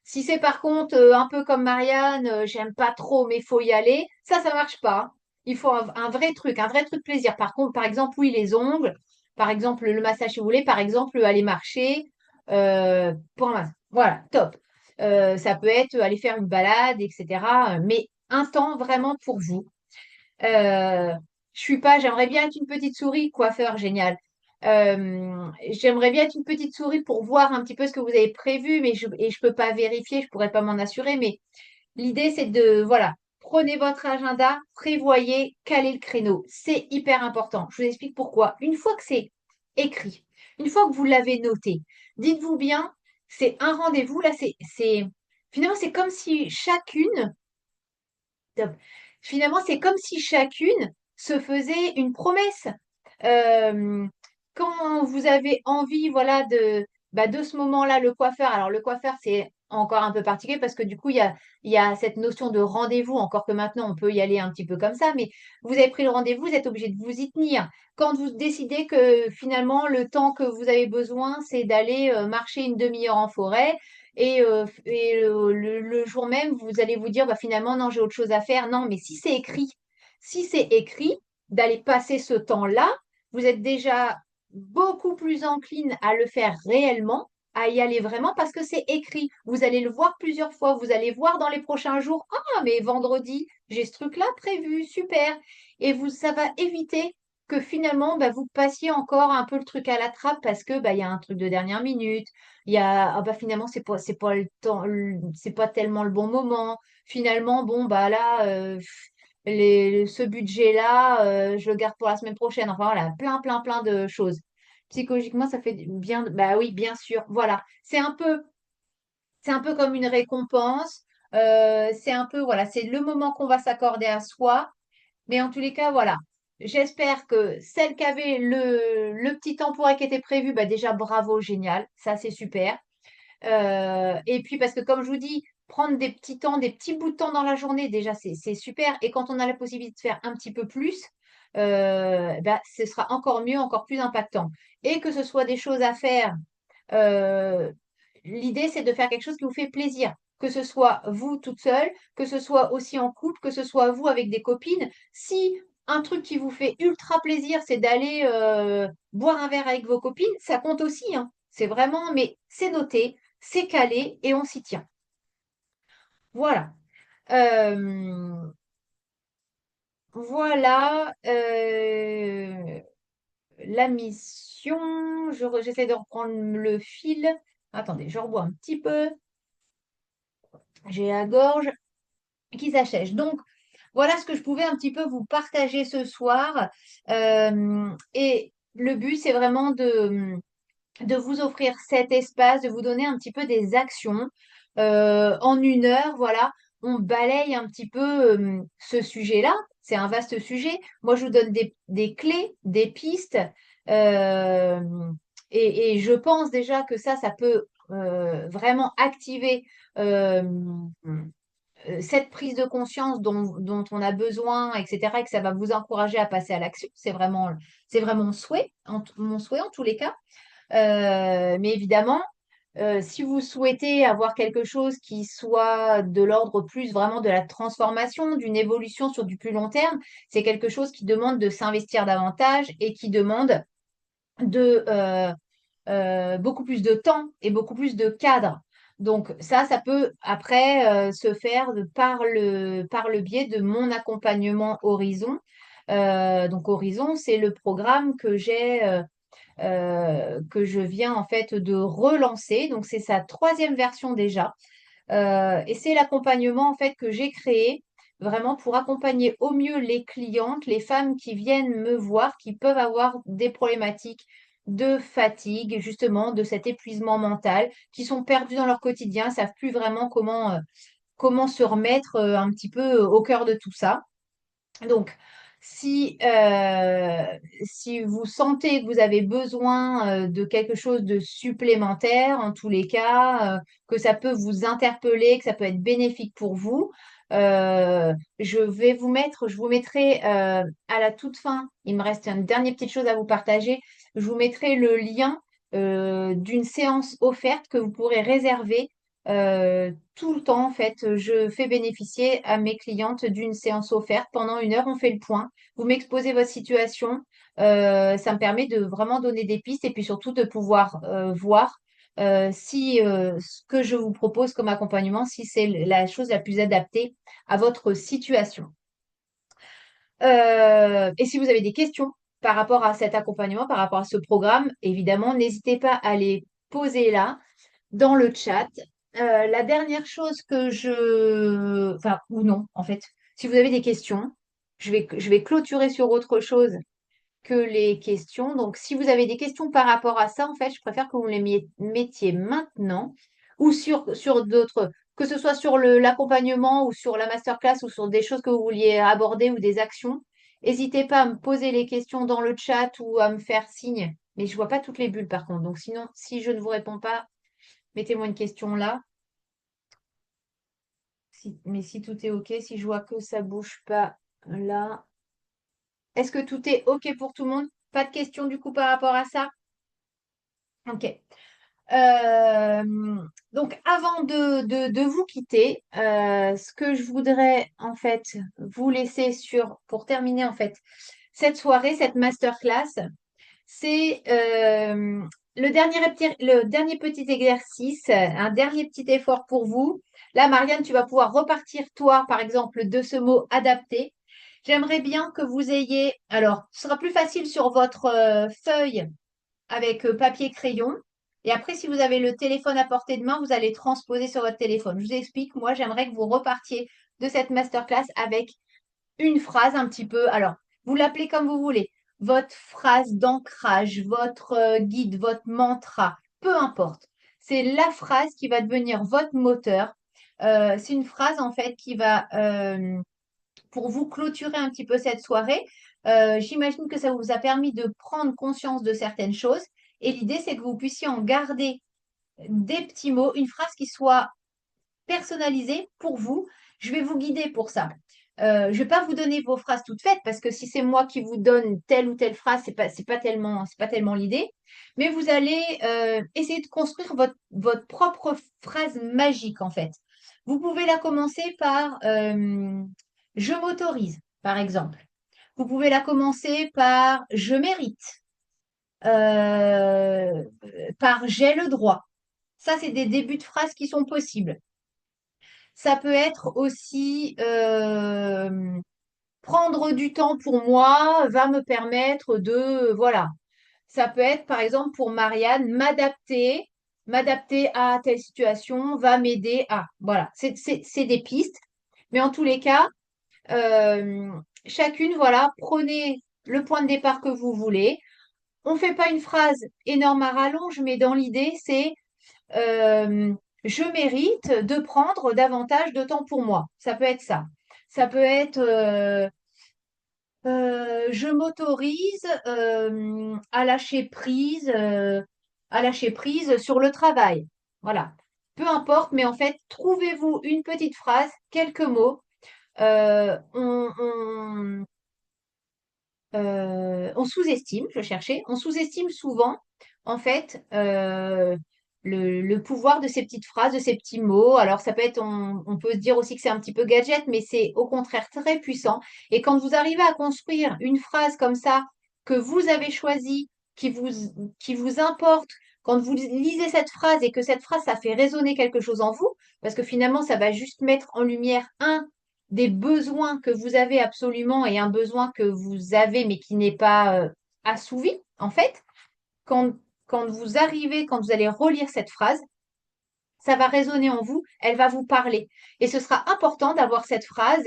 Si c'est par contre un peu comme Marianne, j'aime pas trop, mais faut y aller, ça marche pas, hein. Il faut un vrai truc plaisir. Par contre, par exemple, oui, les ongles, par exemple, le massage si vous voulez, par exemple, aller marcher, voilà, top. Ça peut être aller faire une balade, etc. Mais un temps vraiment pour vous. Euh, je suis pas, j'aimerais bien être une petite souris, coiffeur, génial. J'aimerais bien être une petite souris pour voir un petit peu ce que vous avez prévu, mais je peux pas vérifier, je pourrais pas m'en assurer. Mais l'idée, c'est de, voilà, prenez votre agenda, prévoyez, calez le créneau. C'est hyper important. Je vous explique pourquoi. Une fois que c'est écrit, une fois que vous l'avez noté, dites-vous bien, c'est un rendez-vous. Là, finalement, c'est comme si chacune, top. Finalement, c'est comme si chacune se faisait une promesse. Euh, Quand vous avez envie, voilà, de ce moment-là, le coiffeur. Alors, le coiffeur, c'est encore un peu particulier parce que du coup, il y a cette notion de rendez-vous, encore que maintenant, on peut y aller un petit peu comme ça, mais vous avez pris le rendez-vous, vous êtes obligé de vous y tenir. Quand vous décidez que finalement, le temps que vous avez besoin, c'est d'aller marcher une demi-heure en forêt, et le jour même, vous allez vous dire, bah, finalement, non, j'ai autre chose à faire. Non, mais si c'est écrit, d'aller passer ce temps-là, vous êtes déjà beaucoup plus encline à le faire réellement, à y aller vraiment parce que c'est écrit. Vous allez le voir plusieurs fois. Vous allez voir dans les prochains jours, ah, mais vendredi, j'ai ce truc-là prévu, super. Et ça va éviter que finalement, bah, vous passiez encore un peu le truc à la trappe parce que bah, il y a un truc de dernière minute. Il y a, ah bah finalement, c'est pas le temps, c'est pas tellement le bon moment. Finalement, bon, bah là, ce budget-là, je le garde pour la semaine prochaine. Enfin, voilà, plein, plein, plein de choses. Psychologiquement, ça fait bien, bah oui, bien sûr. Voilà. C'est un peu comme une récompense. C'est un peu, voilà, c'est le moment qu'on va s'accorder à soi. Mais en tous les cas, voilà. J'espère que celle qui avait le petit temporaire qui était prévu, bah déjà bravo, génial. Ça, c'est super. Et puis, parce que comme je vous dis, prendre des petits temps, des petits bouts de temps dans la journée, déjà, c'est super. Et quand on a la possibilité de faire un petit peu plus, bah, ce sera encore mieux, encore plus impactant. Et que ce soit des choses à faire, euh, l'idée, c'est de faire quelque chose qui vous fait plaisir. Que ce soit vous toute seule, que ce soit aussi en couple, que ce soit vous avec des copines. Si un truc qui vous fait ultra plaisir, c'est d'aller boire un verre avec vos copines, ça compte aussi, hein. C'est vraiment, mais c'est noté, c'est calé et on s'y tient. Voilà. Euh, voilà la mission. J'essaie de reprendre le fil. Attendez, je rebois un petit peu. J'ai la gorge qui s'achève. Donc, voilà ce que je pouvais un petit peu vous partager ce soir. Et le but, c'est vraiment de vous offrir cet espace, de vous donner un petit peu des actions. En 1 heure, voilà, on balaye un petit peu ce sujet-là. C'est un vaste sujet. Moi, je vous donne des clés, des pistes. euh, et je pense déjà que ça peut vraiment activer cette prise de conscience dont on a besoin, etc., et que ça va vous encourager à passer à l'action. C'est vraiment mon souhait en tous les cas. Mais évidemment, si vous souhaitez avoir quelque chose qui soit de l'ordre plus vraiment de la transformation, d'une évolution sur du plus long terme, c'est quelque chose qui demande de s'investir davantage et qui demande de beaucoup plus de temps et beaucoup plus de cadre. Donc ça peut après se faire par le biais de mon accompagnement Horizon. Donc Horizon, c'est le programme que je viens en fait de relancer. Donc c'est sa troisième version déjà. Et c'est l'accompagnement en fait que j'ai créé vraiment pour accompagner au mieux les clientes, les femmes qui viennent me voir, qui peuvent avoir des problématiques de fatigue, justement, de cet épuisement mental, qui sont perdus dans leur quotidien, savent plus vraiment comment se remettre un petit peu au cœur de tout ça. Donc, si vous sentez que vous avez besoin de quelque chose de supplémentaire, en tous les cas, que ça peut vous interpeller, que ça peut être bénéfique pour vous, je vous mettrai à la toute fin, il me reste une dernière petite chose à vous partager, je vous mettrai le lien d'une séance offerte que vous pourrez réserver tout le temps, en fait, je fais bénéficier à mes clientes d'une séance offerte. Pendant 1 heure, on fait le point. Vous m'exposez votre situation. Ça me permet de vraiment donner des pistes et puis surtout de pouvoir voir si ce que je vous propose comme accompagnement, si c'est la chose la plus adaptée à votre situation. Et si vous avez des questions par rapport à cet accompagnement, par rapport à ce programme, évidemment, n'hésitez pas à les poser là dans le chat. La dernière chose que enfin, ou non, en fait, Si vous avez des questions, je vais clôturer sur autre chose que les questions. Donc, si vous avez des questions par rapport à ça, en fait, je préfère que vous les mettiez maintenant ou sur d'autres, que ce soit sur l'accompagnement ou sur la masterclass ou sur des choses que vous vouliez aborder ou des actions. N'hésitez pas à me poser les questions dans le chat ou à me faire signe. Mais je vois pas toutes les bulles par contre. Donc, sinon, si je ne vous réponds pas, mettez-moi une question là. Mais si tout est OK, si je vois que ça bouge pas là. Est-ce que tout est OK pour tout le monde? Pas de questions du coup par rapport à ça? OK. Euh, donc, avant de vous quitter, ce que je voudrais en fait vous laisser pour terminer en fait cette soirée, cette masterclass, c'est le dernier petit exercice, un dernier petit effort pour vous. Là, Marianne, tu vas pouvoir repartir, toi, par exemple, de ce mot adapté. J'aimerais bien que vous ayez, alors, ce sera plus facile sur votre feuille avec papier-crayon. Et après, si vous avez le téléphone à portée de main, vous allez transposer sur votre téléphone. Je vous explique, moi, j'aimerais que vous repartiez de cette masterclass avec une phrase un petit peu. Alors, vous l'appelez comme vous voulez. Votre phrase d'ancrage, votre guide, votre mantra, peu importe. C'est la phrase qui va devenir votre moteur. C'est une phrase en fait qui va, pour vous clôturer un petit peu cette soirée, j'imagine que ça vous a permis de prendre conscience de certaines choses. Et l'idée, c'est que vous puissiez en garder des petits mots, une phrase qui soit personnalisée pour vous. Je vais vous guider pour ça. Je ne vais pas vous donner vos phrases toutes faites parce que si c'est moi qui vous donne telle ou telle phrase, c'est pas tellement l'idée. Mais vous allez essayer de construire votre propre phrase magique en fait. Vous pouvez la commencer par je m'autorise, par exemple. Vous pouvez la commencer par je mérite, euh, par j'ai le droit. Ça, c'est des débuts de phrases qui sont possibles. Ça peut être aussi prendre du temps pour moi va me permettre de, voilà. Ça peut être, par exemple, pour Marianne, m'adapter à telle situation va m'aider à. Voilà, c'est des pistes. Mais en tous les cas, euh, chacune, voilà, prenez le point de départ que vous voulez. On ne fait pas une phrase énorme à rallonge, mais dans l'idée, c'est euh, je mérite de prendre davantage de temps pour moi. Ça peut être ça. Ça peut être je m'autorise à lâcher prise sur le travail. Voilà. Peu importe, mais en fait, trouvez-vous une petite phrase, quelques mots. Euh, on, on, on sous-estime, je cherchais, on sous-estime souvent, en fait, le pouvoir de ces petites phrases, de ces petits mots. Alors, ça peut être, on peut se dire aussi que c'est un petit peu gadget, mais c'est au contraire très puissant. Et quand vous arrivez à construire une phrase comme ça, que vous avez choisie, qui vous importe, quand vous lisez cette phrase et que cette phrase, ça fait résonner quelque chose en vous, parce que finalement, ça va juste mettre en lumière des besoins que vous avez absolument et un besoin que vous avez mais qui n'est pas assouvi, en fait, quand, quand vous allez relire cette phrase, ça va résonner en vous, elle va vous parler. Et ce sera important d'avoir cette phrase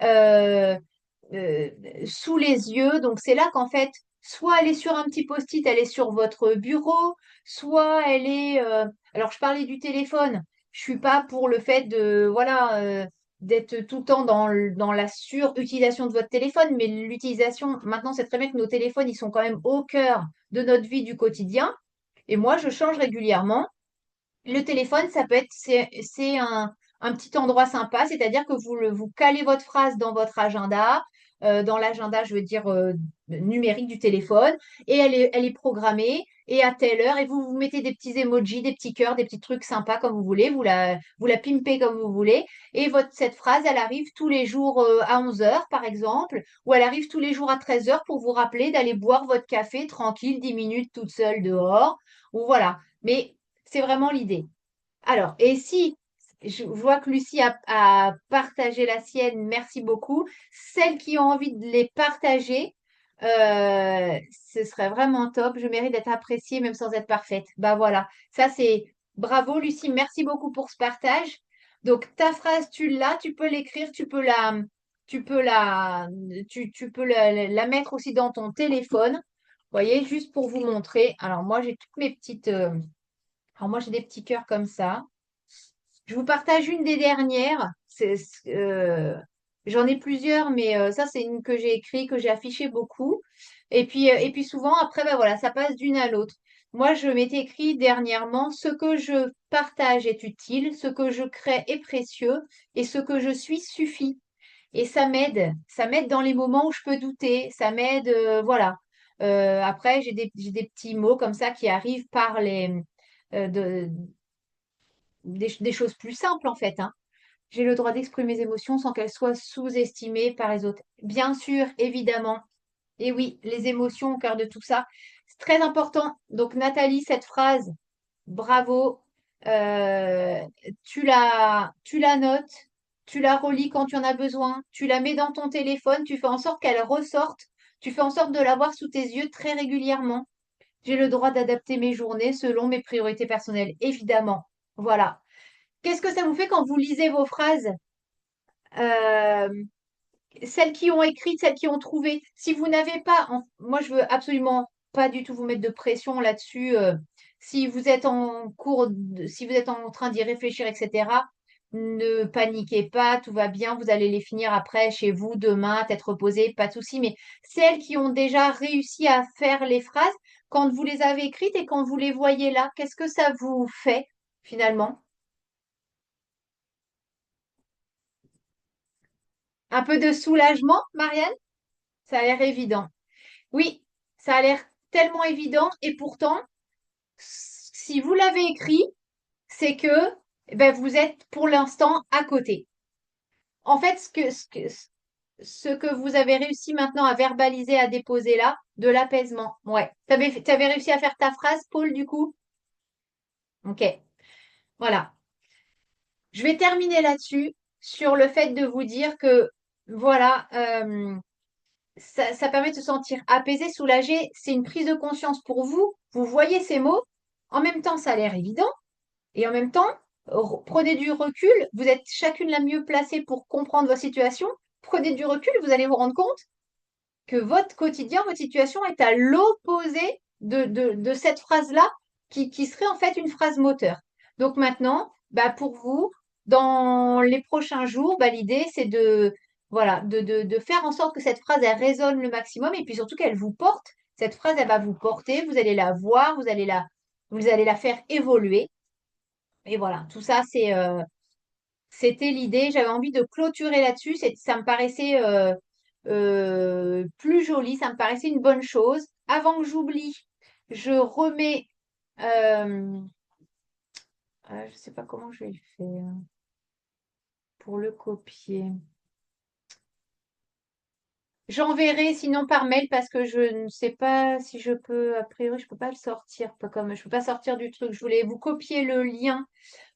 euh, euh, sous les yeux. Donc c'est là qu'en fait, soit elle est sur un petit post-it, elle est sur votre bureau, soit elle est. Alors je parlais du téléphone. Je suis pas pour le fait de voilà d'être tout le temps dans la surutilisation de votre téléphone, mais l'utilisation. Maintenant, c'est très bien que nos téléphones, ils sont quand même au cœur de notre vie du quotidien. Et moi, je change régulièrement. Le téléphone, ça peut être, c'est un petit endroit sympa, c'est-à-dire que vous calez votre phrase dans votre agenda, dans l'agenda, je veux dire, numérique du téléphone, et elle est programmée, et à telle heure, et vous mettez des petits emojis, des petits cœurs, des petits trucs sympas comme vous voulez, vous la pimpez comme vous voulez, et cette phrase, elle arrive tous les jours à 11 heures, par exemple, ou elle arrive tous les jours à 13 heures pour vous rappeler d'aller boire votre café tranquille, 10 minutes toute seule dehors, ou voilà. Mais c'est vraiment l'idée. Alors, et si je vois que Lucie a partagé la sienne, merci beaucoup. Celles qui ont envie de les partager, ce serait vraiment top. Je mérite d'être appréciée même sans être parfaite. Bah voilà, ça c'est bravo Lucie, merci beaucoup pour ce partage. Donc ta phrase, tu l'as, tu peux l'écrire, tu peux tu peux la mettre aussi dans ton téléphone. Vous voyez, juste pour vous montrer. Alors moi, j'ai toutes mes petites. Alors moi, j'ai des petits cœurs comme ça. Je vous partage une des dernières. J'en ai plusieurs, mais ça, c'est une que j'ai écrite, que j'ai affichée beaucoup. Et puis souvent, après, ben voilà, ça passe d'une à l'autre. Moi, je m'étais écrit dernièrement, ce que je partage est utile, ce que je crée est précieux, et ce que je suis suffit. Et ça m'aide dans les moments où je peux douter, ça m'aide, voilà. Après, j'ai des petits mots comme ça qui arrivent par euh, de, des choses plus simples en fait, hein. J'ai le droit d'exprimer mes émotions sans qu'elles soient sous-estimées par les autres. Bien sûr, évidemment. Et oui, les émotions au cœur de tout ça, c'est très important. Donc Nathalie, cette phrase, bravo. Euh, tu la notes, tu la relis quand tu en as besoin, tu la mets dans ton téléphone, tu fais en sorte qu'elle ressorte, tu fais en sorte de l'avoir sous tes yeux très régulièrement. J'ai le droit d'adapter mes journées selon mes priorités personnelles, évidemment. Voilà. Qu'est-ce que ça vous fait quand vous lisez vos phrases, euh, celles qui ont écrites, celles qui ont trouvé? Si vous n'avez pas, moi je veux absolument pas du tout vous mettre de pression là-dessus. Si vous êtes en cours, si vous êtes en train d'y réfléchir, etc., ne paniquez pas, tout va bien, vous allez les finir après chez vous demain, tête reposée, pas de souci. Mais celles qui ont déjà réussi à faire les phrases, quand vous les avez écrites et quand vous les voyez là, qu'est-ce que ça vous fait finalement? Un peu de soulagement, Marianne? Ça a l'air évident. Oui, ça a l'air tellement évident et pourtant, si vous l'avez écrit, c'est que ben, vous êtes pour l'instant à côté. En fait, ce que vous avez réussi maintenant à verbaliser, à déposer là, de l'apaisement. Ouais. T'avais réussi à faire ta phrase, Paul, du coup? Ok. Voilà. Je vais terminer là-dessus, sur le fait de vous dire que, voilà, ça permet de se sentir apaisé, soulagé. C'est une prise de conscience pour vous. Vous voyez ces mots. En même temps, ça a l'air évident. Et en même temps, prenez du recul. Vous êtes chacune la mieux placée pour comprendre votre situation. Prenez du recul, vous allez vous rendre compte que votre quotidien, votre situation est à l'opposé de cette phrase-là, qui serait en fait une phrase moteur. Donc maintenant, bah pour vous, dans les prochains jours, bah l'idée, c'est voilà, de faire en sorte que cette phrase, elle résonne le maximum et puis surtout qu'elle vous porte. Cette phrase, elle va vous porter, vous allez la voir, vous allez la faire évoluer. Et voilà, tout ça, c'était l'idée. J'avais envie de clôturer là-dessus. Ça me paraissait plus joli, ça me paraissait une bonne chose. Avant que j'oublie, je remets. euh, je ne sais pas comment je vais le faire pour le copier. J'enverrai sinon par mail parce que je ne sais pas si je peux, a priori, je peux pas le sortir, pas comme je peux pas sortir du truc. Je voulais vous copier le lien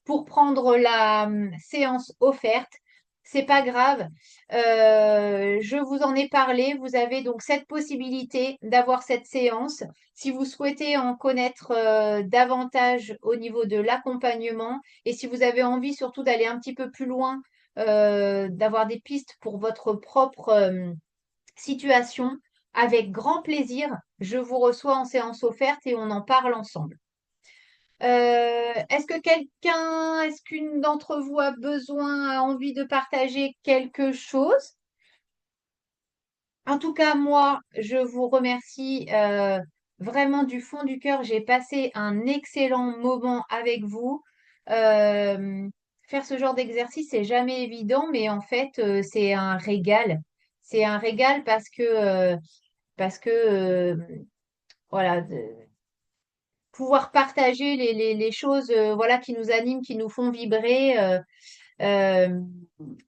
pour prendre la séance offerte. C'est pas grave. Je vous en ai parlé. Vous avez donc cette possibilité d'avoir cette séance. Si vous souhaitez en connaître davantage au niveau de l'accompagnement et si vous avez envie surtout d'aller un petit peu plus loin, d'avoir des pistes pour votre propre situation, avec grand plaisir, je vous reçois en séance offerte et on en parle ensemble. Est-ce qu'une d'entre vous a besoin, a envie de partager quelque chose? En tout cas, moi, je vous remercie vraiment du fond du cœur. J'ai passé un excellent moment avec vous. Euh, Faire ce genre d'exercice, c'est jamais évident, mais en fait, c'est un régal. C'est un régal parce que voilà, pouvoir partager les choses voilà, qui nous animent, qui nous font vibrer. Euh,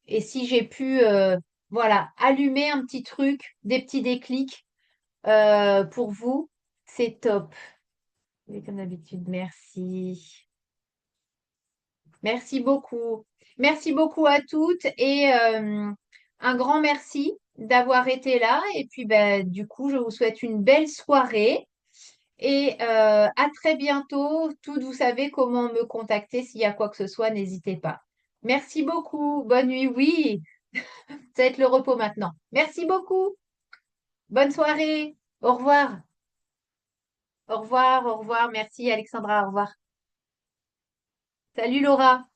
et si j'ai pu voilà, allumer un petit truc, des petits déclics pour vous, c'est top. Et comme d'habitude, merci. Merci beaucoup. Merci beaucoup à toutes et un grand merci d'avoir été là. Et puis, ben, du coup, je vous souhaite une belle soirée. Et à très bientôt. Toutes, vous savez comment me contacter s'il y a quoi que ce soit, n'hésitez pas. Merci beaucoup. Bonne nuit. Oui, Ça va être le repos maintenant. Merci beaucoup. Bonne soirée. Au revoir. Au revoir, au revoir. Merci Alexandra, au revoir. Salut Laura.